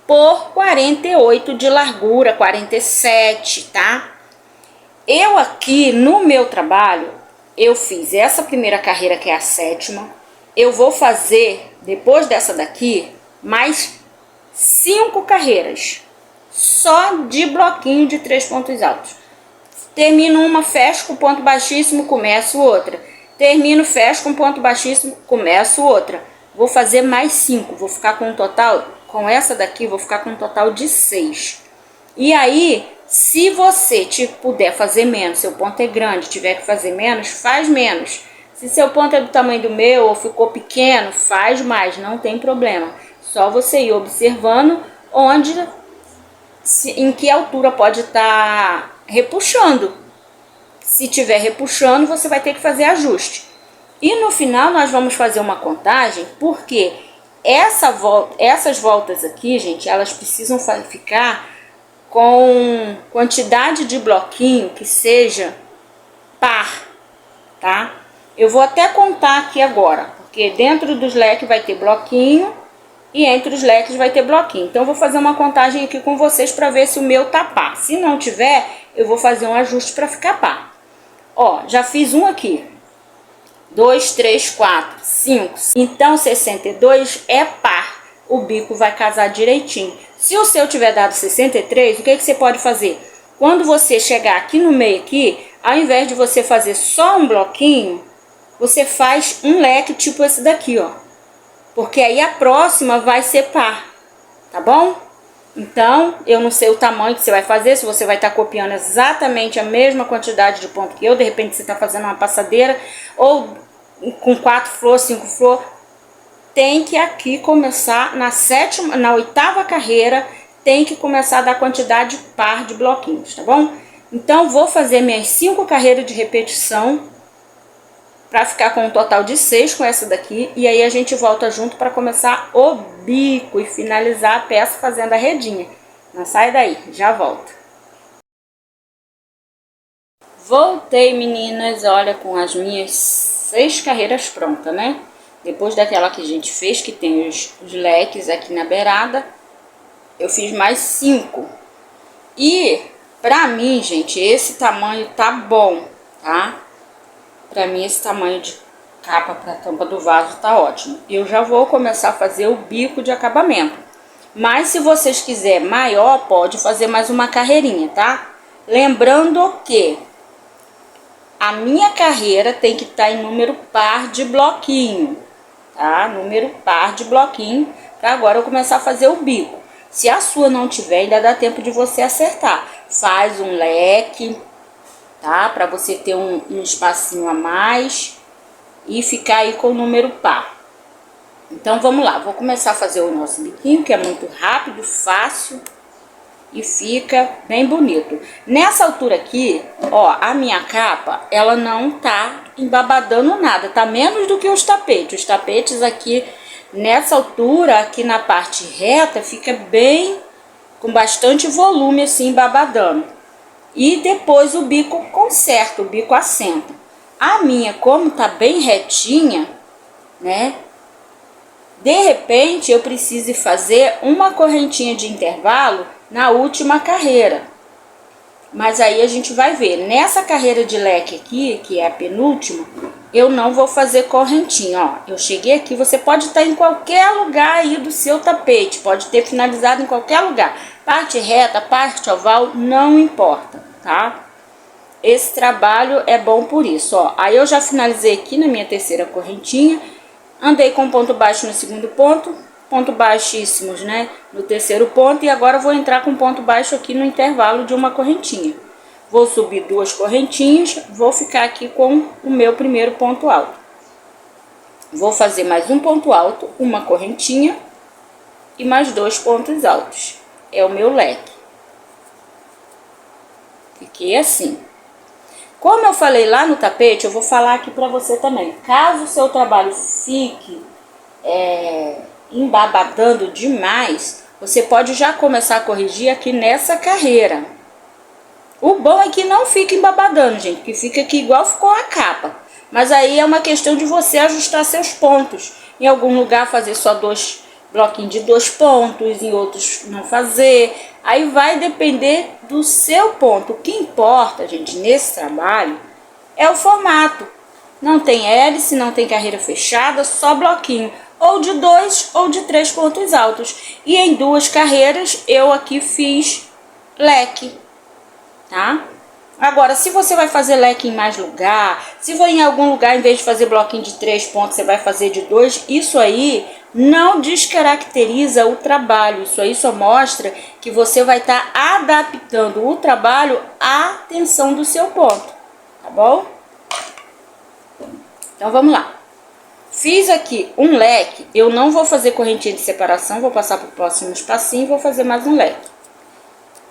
por 48 de largura, 47, tá? Eu aqui, no meu trabalho, eu fiz essa primeira carreira, que é a 7ª. Eu vou fazer, depois dessa daqui, mais 5 carreiras, só de bloquinho de 3 pontos altos. Termino uma, fecho com ponto baixíssimo, começo outra. Termino, fecho com ponto baixíssimo, começo outra. Vou fazer mais 5, vou ficar com um total, com essa daqui, vou ficar com um total de 6. E aí, se você puder fazer menos, seu ponto é grande, tiver que fazer menos, faz menos. Se seu ponto é do tamanho do meu ou ficou pequeno, faz mais, não tem problema. Só você ir observando onde, em que altura pode estar repuxando. Se tiver repuxando, você vai ter que fazer ajuste. E no final nós vamos fazer uma contagem, porque essas voltas aqui, gente, elas precisam ficar com quantidade de bloquinho que seja par, tá? Eu vou até contar aqui agora, porque dentro dos leques vai ter bloquinho e entre os leques vai ter bloquinho. Então eu vou fazer uma contagem aqui com vocês para ver se o meu tá par. Se não tiver, eu vou fazer um ajuste para ficar par. Ó, já fiz um aqui. 2, 3, 4, 5. Então 62 é par. O bico vai casar direitinho. Se o seu tiver dado 63, o que você pode fazer? Quando você chegar aqui no meio aqui, ao invés de você fazer só um bloquinho, você faz um leque tipo esse daqui, ó. Porque aí a próxima vai ser par, tá bom? Então, eu não sei o tamanho que você vai fazer, se você vai estar copiando exatamente a mesma quantidade de ponto que eu, de repente você está fazendo uma passadeira, ou com 4 flores, 5 flores, tem que aqui começar na oitava carreira, tem que começar a dar quantidade par de bloquinhos, tá bom? Então, vou fazer minhas 5 carreiras de repetição, para ficar com um total de 6 com essa daqui, e aí a gente volta junto para começar o bico e finalizar a peça fazendo a redinha. Não sai daí, já volto. Voltei, meninas, olha, com as minhas 6 carreiras prontas, né? Depois daquela que a gente fez, que tem os leques aqui na beirada, eu fiz mais 5. E, pra mim, gente, esse tamanho tá bom, tá? Pra mim, esse tamanho de capa para tampa do vaso tá ótimo. Eu já vou começar a fazer o bico de acabamento. Mas se vocês quiserem maior, pode fazer mais uma carreirinha, tá? Lembrando que a minha carreira tem que estar em número par de bloquinho, tá? Número par de bloquinho, pra agora eu começar a fazer o bico. Se a sua não tiver, ainda dá tempo de você acertar. Faz um leque, tá? Para você ter um espacinho a mais e ficar aí com o número par. Então vamos lá, vou começar a fazer o nosso biquinho, que é muito rápido, fácil e fica bem bonito. Nessa altura aqui, ó, a minha capa, ela não tá embabadando nada, tá menos do que os tapetes. Os tapetes aqui, nessa altura, aqui na parte reta, fica bem, com bastante volume assim, embabadando. E depois o bico conserta, o bico assenta. A minha, como tá bem retinha, né? De repente eu preciso fazer uma correntinha de intervalo na última carreira. Mas aí a gente vai ver. Nessa carreira de leque aqui, que é a penúltima, eu não vou fazer correntinha, ó. Eu cheguei aqui, você pode estar em qualquer lugar aí do seu tapete, pode ter finalizado em qualquer lugar. Parte reta, parte oval, não importa, tá? Esse trabalho é bom por isso, ó. Aí eu já finalizei aqui na minha terceira correntinha, andei com ponto baixo no segundo ponto, ponto baixíssimos, né, no terceiro ponto, e agora vou entrar com ponto baixo aqui no intervalo de uma correntinha. Vou subir 2 correntinhas, vou ficar aqui com o meu primeiro ponto alto. Vou fazer mais um ponto alto, uma correntinha e mais 2 pontos altos. É o meu leque. Fiquei assim. Como eu falei lá no tapete, eu vou falar aqui pra você também. Caso o seu trabalho fique embabadando demais, você pode já começar a corrigir aqui nessa carreira. O bom é que não fica embabadando, gente, que fica aqui igual ficou a capa. Mas aí é uma questão de você ajustar seus pontos. Em algum lugar fazer só 2 bloquinhos de 2 pontos, em outros não fazer. Aí vai depender do seu ponto. O que importa, gente, nesse trabalho é o formato. Não tem hélice, não tem carreira fechada, só bloquinho. Ou de 2 ou de 3 pontos altos. E em 2 carreiras eu aqui fiz leque, tá? Agora, se você vai fazer leque em mais lugar, se for em algum lugar, em vez de fazer bloquinho de 3 pontos, você vai fazer de 2, isso aí não descaracteriza o trabalho. Isso aí só mostra que você vai estar adaptando o trabalho à tensão do seu ponto, tá bom? Então, vamos lá. Fiz aqui um leque, eu não vou fazer correntinha de separação, vou passar para o próximo espacinho e vou fazer mais um leque.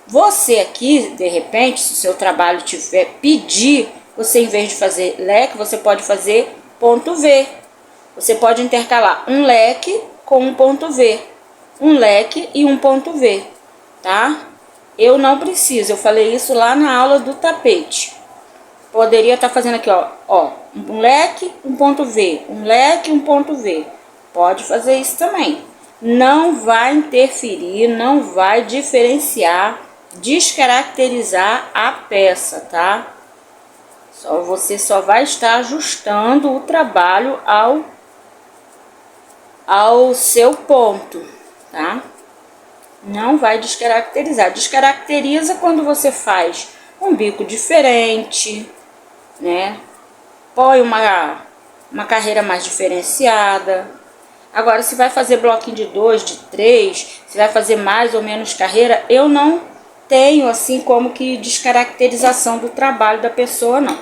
Você aqui, de repente, se o seu trabalho tiver pedir, você em vez de fazer leque, você pode fazer ponto V. Você pode intercalar um leque com um ponto V. Um leque e um ponto V, tá? Eu não preciso, eu falei isso lá na aula do tapete. Poderia estar fazendo aqui, ó, um leque, um ponto V, um leque, um ponto V. Pode fazer isso também. Não vai interferir, não vai diferenciar, descaracterizar a peça, tá? Você só vai estar ajustando o trabalho ao seu ponto, tá? Não vai descaracterizar. Descaracteriza quando você faz um bico diferente, né? Põe uma carreira mais diferenciada. Agora, se vai fazer bloquinho de 2, de 3, se vai fazer mais ou menos carreira, eu não tenho assim como que descaracterização do trabalho da pessoa, não.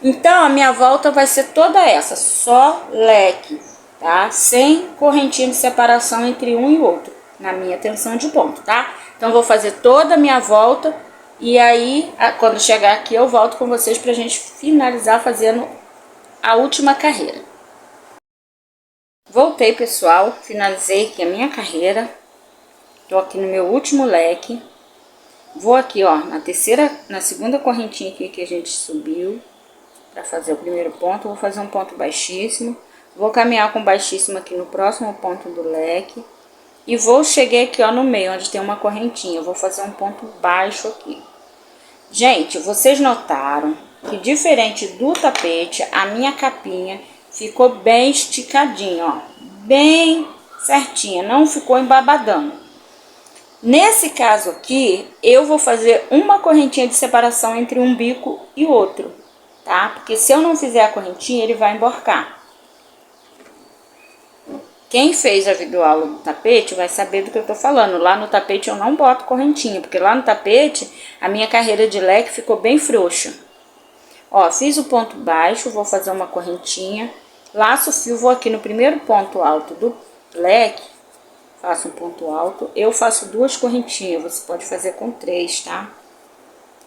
Então, a minha volta vai ser toda essa, só leque, tá? Sem correntinha de separação entre um e outro, na minha tensão de ponto, tá? Então, vou fazer toda a minha volta e aí, quando chegar aqui, eu volto com vocês pra gente finalizar fazendo a última carreira. Voltei, pessoal, finalizei aqui a minha carreira. Tô aqui no meu último leque. Vou aqui, ó, na segunda correntinha aqui que a gente subiu para fazer o primeiro ponto. Vou fazer um ponto baixíssimo. Vou caminhar com baixíssimo aqui no próximo ponto do leque. E cheguei aqui, ó, no meio, onde tem uma correntinha. Eu vou fazer um ponto baixo aqui. Gente, vocês notaram que diferente do tapete, a minha capinha ficou bem esticadinha, ó. Bem certinha, não ficou embabadando. Nesse caso aqui, eu vou fazer uma correntinha de separação entre um bico e outro, tá? Porque se eu não fizer a correntinha, ele vai emborcar. Quem fez a videoaula do tapete vai saber do que eu tô falando. Lá no tapete eu não boto correntinha, porque lá no tapete a minha carreira de leque ficou bem frouxa. Ó, fiz o ponto baixo, vou fazer uma correntinha, laço o fio, vou aqui no primeiro ponto alto do leque, faço um ponto alto, eu faço 2 correntinhas, você pode fazer com 3, tá?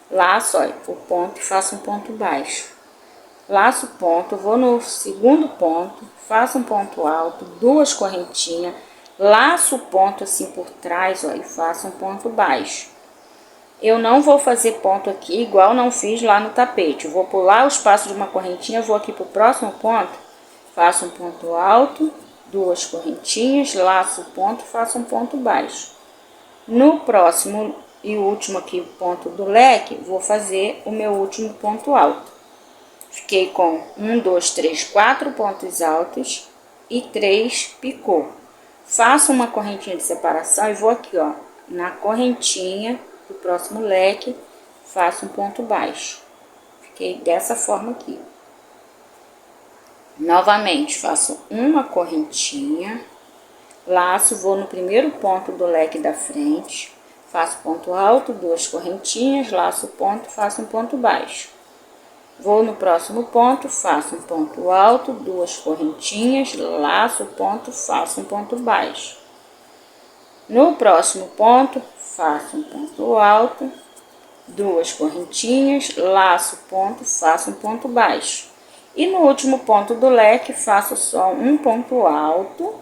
Laço, ó, o ponto e faço um ponto baixo. Laço o ponto, vou no segundo ponto, faço um ponto alto, 2 correntinhas, laço o ponto assim por trás, ó, e faço um ponto baixo. Eu não vou fazer ponto aqui igual não fiz lá no tapete. Eu vou pular o espaço de uma correntinha, vou aqui pro próximo ponto, faço um ponto alto, 2 correntinhas, laço o ponto, faço um ponto baixo. No próximo e último aqui ponto do leque, vou fazer o meu último ponto alto. Fiquei com 1, 2, 3, 4 pontos altos e 3 picô. Faço uma correntinha de separação e vou aqui, ó, na correntinha do próximo leque, faço um ponto baixo. Fiquei dessa forma aqui. Novamente, faço uma correntinha, laço, vou no primeiro ponto do leque da frente, faço ponto alto, 2 correntinhas, laço o ponto, faço um ponto baixo. Vou no próximo ponto, faço um ponto alto, 2 correntinhas, laço o ponto, faço um ponto baixo. No próximo ponto, faço um ponto alto, 2 correntinhas, laço o ponto, faço um ponto baixo. E no último ponto do leque, faço só um ponto alto,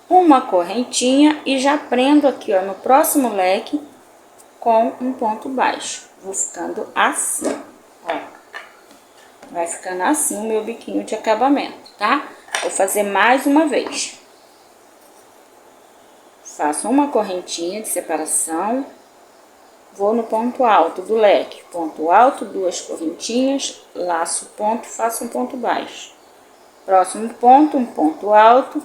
uma correntinha e já prendo aqui, ó, no próximo leque com um ponto baixo. Vou ficando assim, ó. Vai ficando assim o meu biquinho de acabamento, tá? Vou fazer mais uma vez. Faço uma correntinha de separação, vou no ponto alto do leque, ponto alto, 2 correntinhas, laço o ponto, faço um ponto baixo. Próximo ponto, um ponto alto,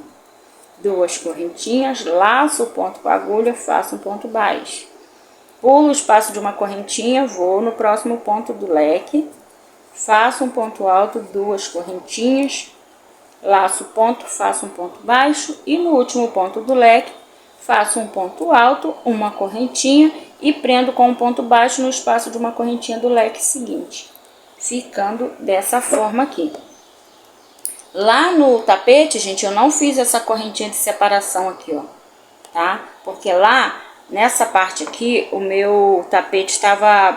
2 correntinhas, laço o ponto com a agulha, faço um ponto baixo. Pulo o espaço de uma correntinha, vou no próximo ponto do leque, faço um ponto alto, 2 correntinhas, laço o ponto, faço um ponto baixo e no último ponto do leque, faço um ponto alto, uma correntinha e prendo com um ponto baixo no espaço de uma correntinha do leque seguinte, ficando dessa forma aqui. Lá no tapete, gente, eu não fiz essa correntinha de separação aqui, ó, tá? Porque lá, nessa parte aqui, o meu tapete estava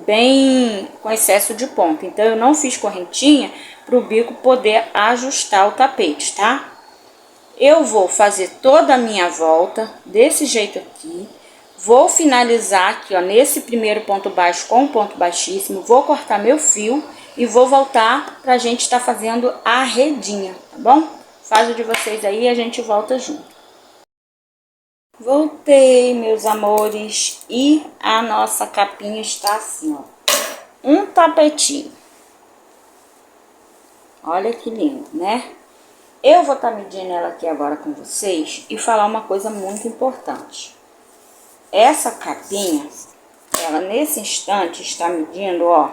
bem com excesso de ponta. Então, eu não fiz correntinha para o bico poder ajustar o tapete, tá? Eu vou fazer toda a minha volta desse jeito aqui. Vou finalizar aqui, ó, nesse primeiro ponto baixo com um ponto baixíssimo. Vou cortar meu fio e vou voltar pra gente estar fazendo a redinha, tá bom? Faz o de vocês aí e a gente volta junto. Voltei, meus amores, e a nossa capinha está assim, ó. Um tapetinho. Olha que lindo, né? Eu vou estar medindo ela aqui agora com vocês e falar uma coisa muito importante. Essa capinha, ela nesse instante está medindo, ó,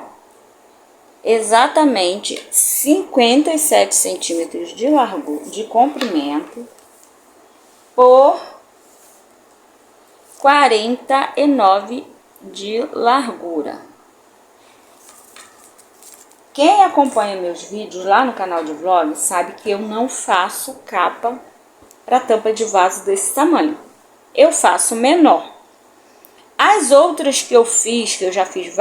exatamente 57 centímetros de largura, de comprimento, por 49 de largura. Quem acompanha meus vídeos lá no canal de vlog sabe que eu não faço capa para tampa de vaso desse tamanho. Eu faço menor. As outras que eu fiz, que eu já fiz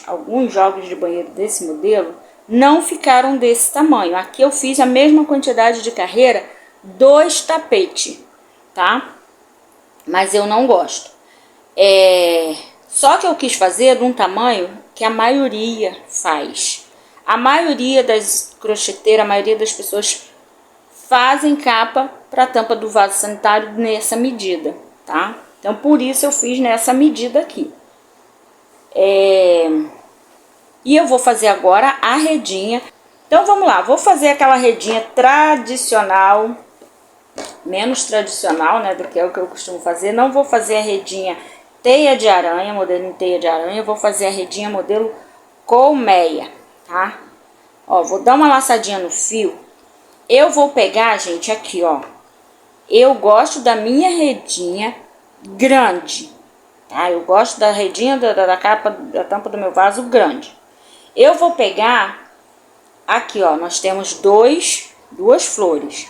alguns jogos de banheiro desse modelo, não ficaram desse tamanho. Aqui eu fiz a mesma quantidade de carreira, 2 tapetes, tá? Mas eu não gosto. Só que eu quis fazer de um tamanho que a maioria faz. A maioria das crocheteiras, a maioria das pessoas fazem capa para tampa do vaso sanitário nessa medida, tá? Então, por isso eu fiz nessa medida aqui. E eu vou fazer agora a redinha. Então, vamos lá. Vou fazer aquela redinha tradicional, menos tradicional, né, do que é o que eu costumo fazer. Não vou fazer a redinha teia de aranha, modelo em teia de aranha. Eu vou fazer a redinha modelo colmeia, tá? Ó, vou dar uma laçadinha no fio. Eu vou pegar, gente, aqui, ó. Eu gosto da minha redinha grande, tá? Eu gosto da redinha da capa, da tampa do meu vaso grande. Eu vou pegar aqui, ó, nós temos duas flores.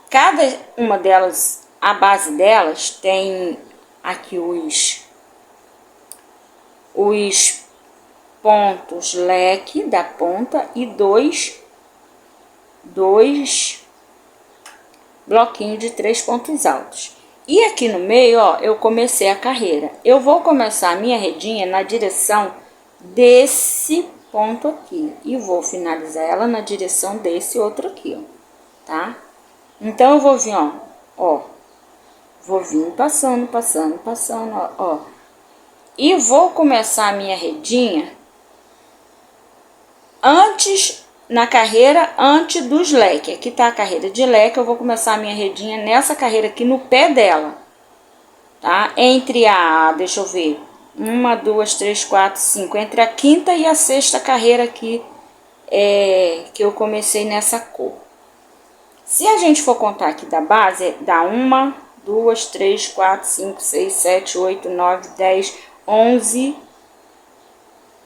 Cada uma delas, a base delas tem aqui os pontos leque da ponta e dois bloquinhos de 3 pontos altos. E aqui no meio, ó, eu comecei a carreira. Eu vou começar a minha redinha na direção desse ponto aqui. E vou finalizar ela na direção desse outro aqui, ó, tá? Então, eu vou vir, ó. Vou vir passando, ó. E vou começar a minha redinha na carreira antes dos leques. Aqui tá a carreira de leque, eu vou começar a minha redinha nessa carreira aqui no pé dela, tá? Entre deixa eu ver, 1, 2, 3, 4, 5, entre a quinta e a sexta carreira aqui, que eu comecei nessa cor. Se a gente for contar aqui da base, dá 1, 2, 3, 4, 5, 6, 7, 8, 9, 10, 11,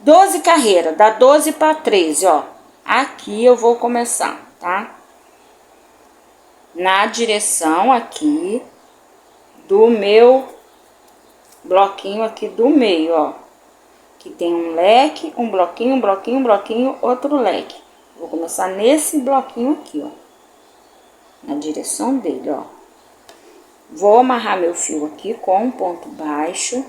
12 carreiras, dá 12 para 13, ó. Aqui eu vou começar, tá? Na direção aqui do meu bloquinho aqui do meio, ó. Que tem um leque, um bloquinho, outro leque. Vou começar nesse bloquinho aqui, ó. Na direção dele, ó. Vou amarrar meu fio aqui com um ponto baixo.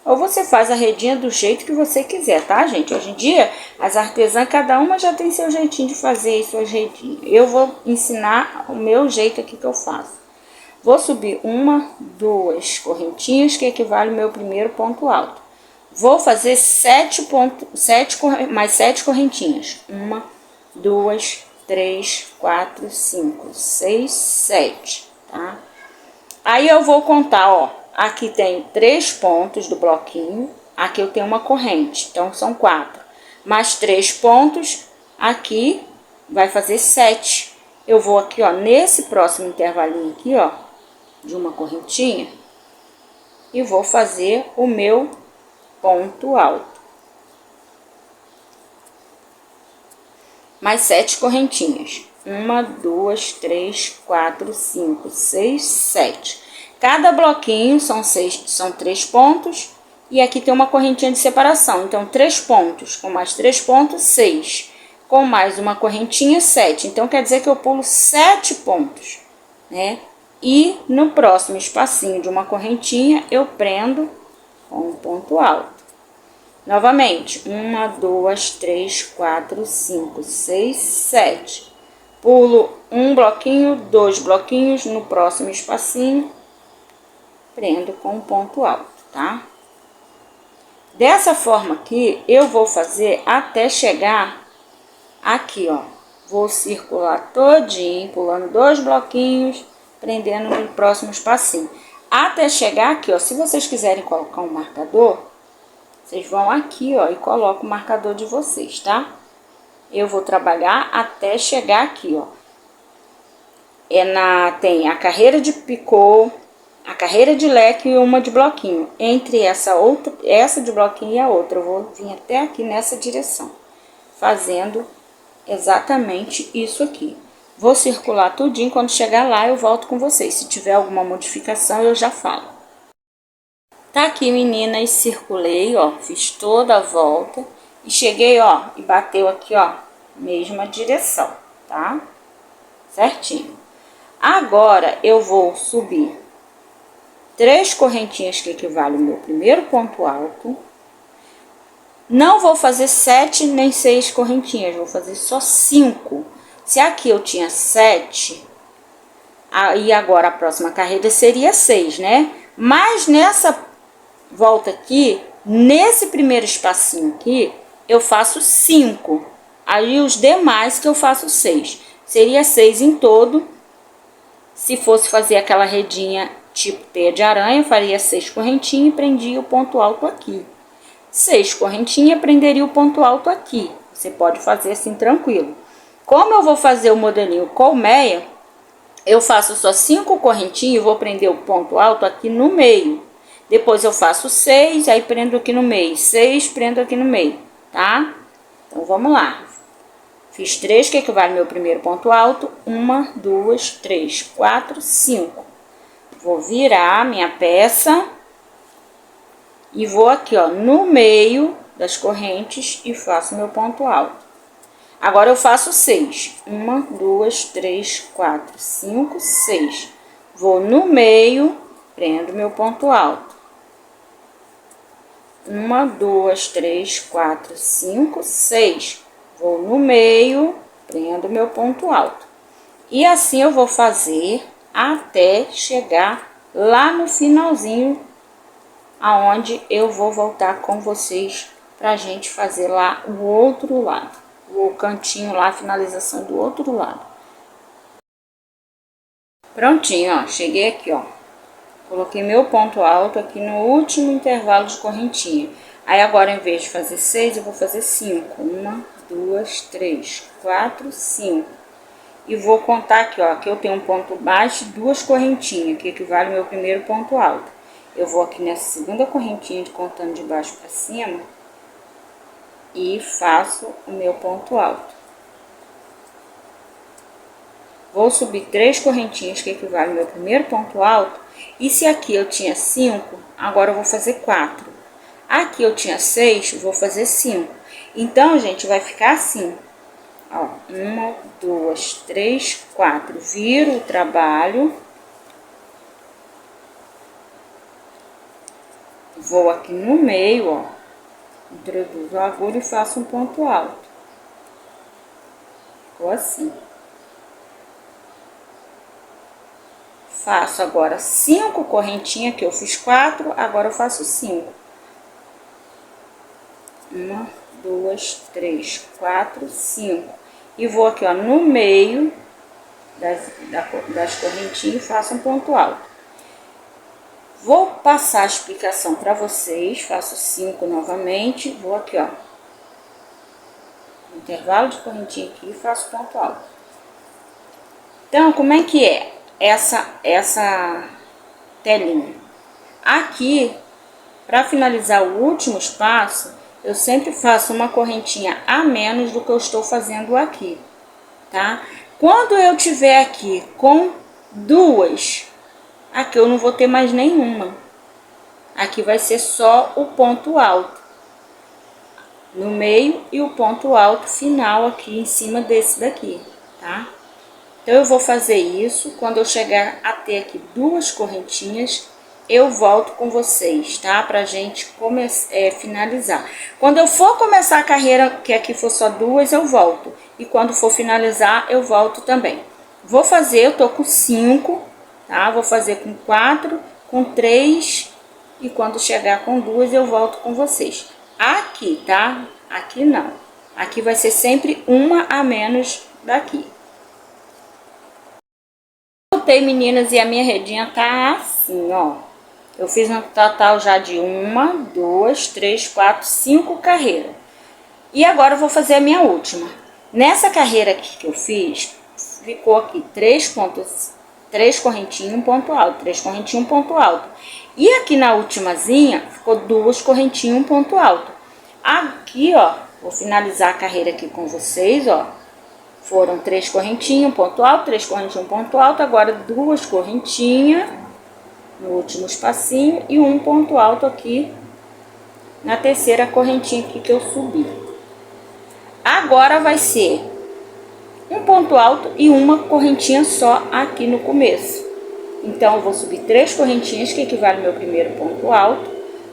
Ou você faz a redinha do jeito que você quiser, tá, gente? Hoje em dia, as artesãs, cada uma já tem seu jeitinho de fazer suas redinhas. Eu vou ensinar o meu jeito aqui que eu faço. Vou subir 1, 2 correntinhas, que equivale ao meu primeiro ponto alto. Vou fazer mais 7 correntinhas. 1, 2, 3, 4, 5, 6, 7, tá? Aí eu vou contar, ó. Aqui tem 3 pontos do bloquinho, aqui eu tenho uma corrente, então são 4. Mais 3 pontos, aqui vai fazer 7. Eu vou aqui, ó, nesse próximo intervalinho aqui, ó, de uma correntinha, e vou fazer o meu ponto alto. mais 7 correntinhas. 1, 2, 3, 4, 5, 6, 7. Cada bloquinho são 3 pontos. E aqui tem uma correntinha de separação. Então, 3 pontos com mais 3 pontos, 6. Com mais uma correntinha, 7. Então, quer dizer que eu pulo 7 pontos, né? E no próximo espacinho de uma correntinha, eu prendo com um ponto alto. Novamente, 1, 2, 3, 4, 5, 6, 7. Pulo um bloquinho, 2 bloquinhos, no próximo espacinho, prendo com um ponto alto, tá? Dessa forma aqui, eu vou fazer até chegar aqui, ó. Vou circular todinho, pulando 2 bloquinhos, prendendo no próximo espacinho. Até chegar aqui, ó. Se vocês quiserem colocar um marcador, vocês vão aqui, ó, e colocam o marcador de vocês, tá? Eu vou trabalhar até chegar aqui, ó. Tem a carreira de picô, a carreira de leque e uma de bloquinho. Entre essa de bloquinho e a outra, eu vou vir até aqui nessa direção, fazendo exatamente isso aqui. Vou circular tudinho, quando chegar lá eu volto com vocês. Se tiver alguma modificação, eu já falo. Tá aqui, meninas, circulei, ó, fiz toda a volta e cheguei, ó, e bateu aqui, ó, mesma direção, tá? Certinho. Agora, eu vou subir 3 correntinhas que equivalem ao meu primeiro ponto alto. Não vou fazer 7 nem 6 correntinhas, vou fazer só 5. Se aqui eu tinha 7, aí agora a próxima carreira seria 6, né? Mas nessa volta aqui, nesse primeiro espacinho aqui, eu faço 5. Aí os demais que eu faço 6. Seria 6 em todo. Se fosse fazer aquela redinha tipo teia de aranha, eu faria 6 correntinhas e prendia o ponto alto aqui. 6 correntinhas, prenderia o ponto alto aqui. Você pode fazer assim tranquilo. Como eu vou fazer o modelinho colmeia, eu faço só 5 correntinhas e vou prender o ponto alto aqui no meio. Depois eu faço 6, aí prendo aqui no meio. 6, prendo aqui no meio, tá? Então, vamos lá. Fiz 3, que equivale ao meu primeiro ponto alto. 1, 2, 3, 4, 5. Vou virar minha peça e vou aqui, ó, no meio das correntes e faço meu ponto alto. Agora eu faço 6. 1, 2, 3, 4, 5, 6. Vou no meio, prendo meu ponto alto. 1, 2, 3, 4, 5, 6. Vou no meio, prendo meu ponto alto. E assim eu vou fazer até chegar lá no finalzinho, aonde eu vou voltar com vocês pra gente fazer lá o outro lado. O cantinho lá, a finalização do outro lado. Prontinho, ó, cheguei aqui, ó. Coloquei meu ponto alto aqui no último intervalo de correntinha. Aí agora, em vez de fazer 6, eu vou fazer 5. 1, 2, 3, 4, 5. E vou contar aqui, ó, que eu tenho um ponto baixo e 2 correntinhas, que equivale ao meu primeiro ponto alto. Eu vou aqui nessa segunda correntinha, contando de baixo para cima, e faço o meu ponto alto. Vou subir 3 correntinhas, que equivale ao meu primeiro ponto alto. E se aqui eu tinha 5, agora eu vou fazer 4. Aqui eu tinha 6, vou fazer 5. Então, gente, vai ficar assim. Ó, 1, 2, 3, 4. Viro o trabalho. Vou aqui no meio, ó. Introduzo a agulha e faço um ponto alto. Ficou assim. Faço agora 5 correntinhas, que eu fiz 4, agora eu faço 5. 1, 2, 3, 4, 5. E vou aqui, ó, no meio das correntinhas e faço um ponto alto. Vou passar a explicação para vocês. Faço 5 novamente. Vou aqui, ó, intervalo de correntinha aqui e faço ponto alto. Então, como é que é essa telinha? Aqui, para finalizar o último espaço, eu sempre faço uma correntinha a menos do que eu estou fazendo aqui, tá? Quando eu tiver aqui com duas, aqui eu não vou ter mais nenhuma. Aqui vai ser só o ponto alto no meio e o ponto alto final aqui em cima desse daqui, tá? Então, eu vou fazer isso. Quando eu chegar a ter aqui duas correntinhas, eu volto com vocês, tá? Pra gente finalizar. Quando eu for começar a carreira, que aqui for só duas, eu volto. E quando for finalizar, eu volto também. Vou fazer, eu tô com 5, tá? Vou fazer com 4, com 3, e quando chegar com duas, eu volto com vocês. Aqui, tá? Aqui não. Aqui vai ser sempre uma a menos daqui. Voltei, meninas, e a minha redinha tá assim, ó. Eu fiz um total já de 1, 2, 3, 4, 5 carreiras. E agora eu vou fazer a minha última. Nessa carreira aqui que eu fiz, ficou aqui 3 pontos, 3 correntinhas, um ponto alto, 3 correntinhas, um ponto alto. E aqui na ultimazinha, ficou 2 correntinhas, um ponto alto. Aqui, ó, vou finalizar a carreira aqui com vocês, ó. Foram 3 correntinhas, um ponto alto, 3 correntinhas, um ponto alto. Agora 2 correntinhas no último espacinho e um ponto alto aqui na terceira correntinha aqui que eu subi. Agora vai ser um ponto alto e uma correntinha só aqui no começo. Então, eu vou subir 3 correntinhas, que equivale ao meu primeiro ponto alto.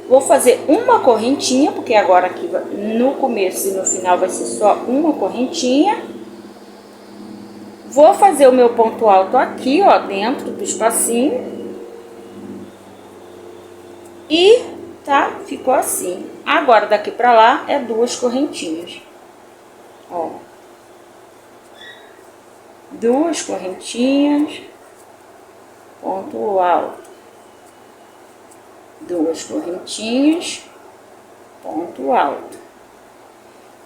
Vou fazer uma correntinha, porque agora aqui no começo e no final vai ser só uma correntinha. Vou fazer o meu ponto alto aqui, ó, dentro do espacinho. E, tá? Ficou assim. Agora, daqui pra lá, é 2 correntinhas. Ó. 2 correntinhas. Ponto alto. 2 correntinhas. Ponto alto.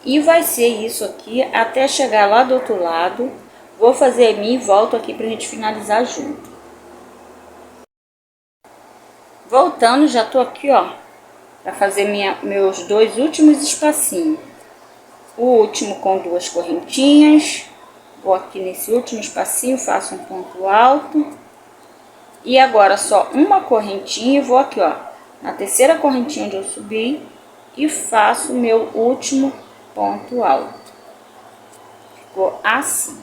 E vai ser isso aqui até chegar lá do outro lado. Vou fazer a minha e volto aqui pra gente finalizar junto. Voltando, já tô aqui, ó, pra fazer meus 2 últimos espacinhos. O último com 2 correntinhas. Vou aqui nesse último espacinho, faço um ponto alto. E agora só uma correntinha e vou aqui, ó, na terceira correntinha onde eu subi e faço o meu último ponto alto. Ficou assim.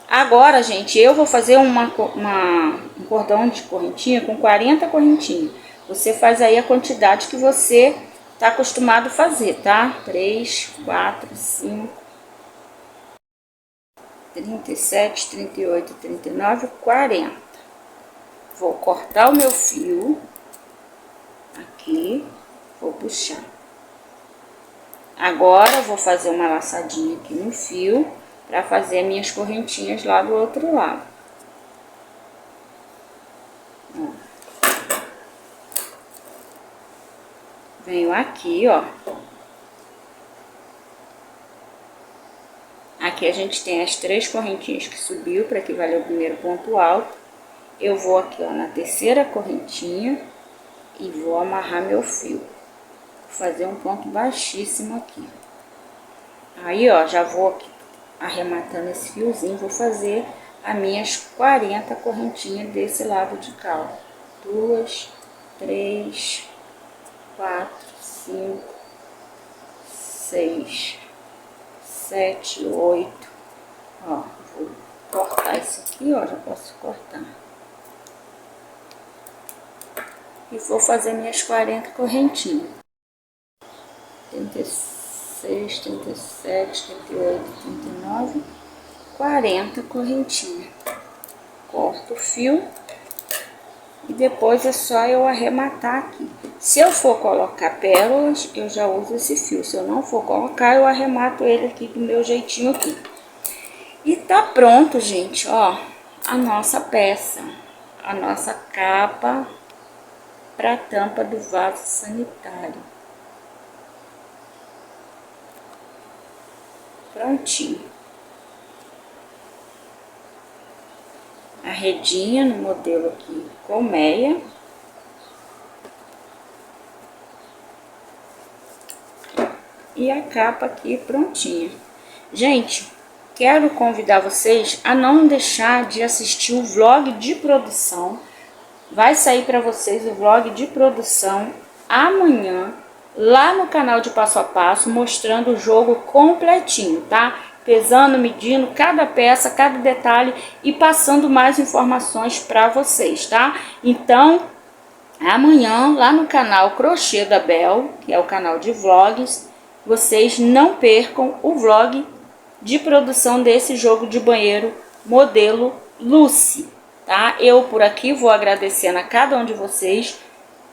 Agora, gente, eu vou fazer um cordão de correntinha com 40 correntinhas. Você faz aí a quantidade que você tá acostumado a fazer, tá? 3, 4, 5, 37, 38, 39, 40. Vou cortar o meu fio aqui, vou puxar. Agora, vou fazer uma laçadinha aqui no fio para fazer minhas correntinhas lá do outro lado. Ó. Venho aqui, ó. Aqui a gente tem as 3 correntinhas que subiu para que valha o primeiro ponto alto. Eu vou aqui, ó, na terceira correntinha e vou amarrar meu fio. Vou fazer um ponto baixíssimo aqui. Aí, ó, já vou aqui arrematando esse fiozinho, vou fazer as minhas 40 correntinhas desse lado de cá, ó. 2, 3, 4, 5, 6, 7, 8. Ó, vou cortar isso aqui, ó, já posso cortar. E vou fazer minhas 40 correntinhas. 36, 37, 38, 39, 40 correntinhas. Corto o fio e depois é só eu arrematar aqui. Se eu for colocar pérolas, eu já uso esse fio. Se eu não for colocar, eu arremato ele aqui do meu jeitinho aqui. E tá pronto, gente, ó, a nossa peça, a nossa capa para tampa do vaso sanitário. Prontinho. A redinha no modelo aqui colmeia. e a capa aqui prontinha. Gente, quero convidar vocês a não deixar de assistir o vlog de produção. Vai sair para vocês o vlog de produção amanhã, lá no canal de Passo a Passo, mostrando o jogo completinho, tá? Pesando, medindo cada peça, cada detalhe e passando mais informações para vocês, tá? Então, amanhã, lá no canal Crochê da Bel, que é o canal de vlogs, vocês não percam o vlog de produção desse jogo de banheiro modelo Lucy, tá? Eu por aqui vou agradecendo a cada um de vocês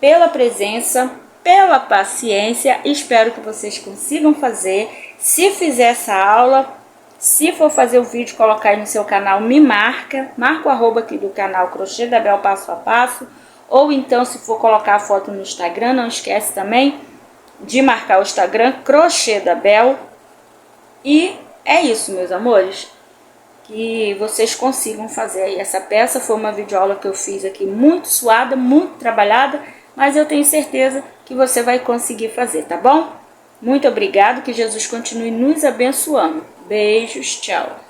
pela presença, pela paciência. Espero que vocês consigam fazer. Se fizer essa aula, se for fazer o vídeo, colocar aí no seu canal, me marca o arroba aqui do canal Crochê da Bel Passo a Passo. Ou então, se for colocar a foto no Instagram, não esquece também de marcar o Instagram Crochê da Bel. E é isso, meus amores, que vocês consigam fazer aí essa peça. Foi uma videoaula que eu fiz aqui muito suada, muito trabalhada, mas eu tenho certeza que você vai conseguir fazer, tá bom? Muito obrigado, que Jesus continue nos abençoando. Beijos, tchau!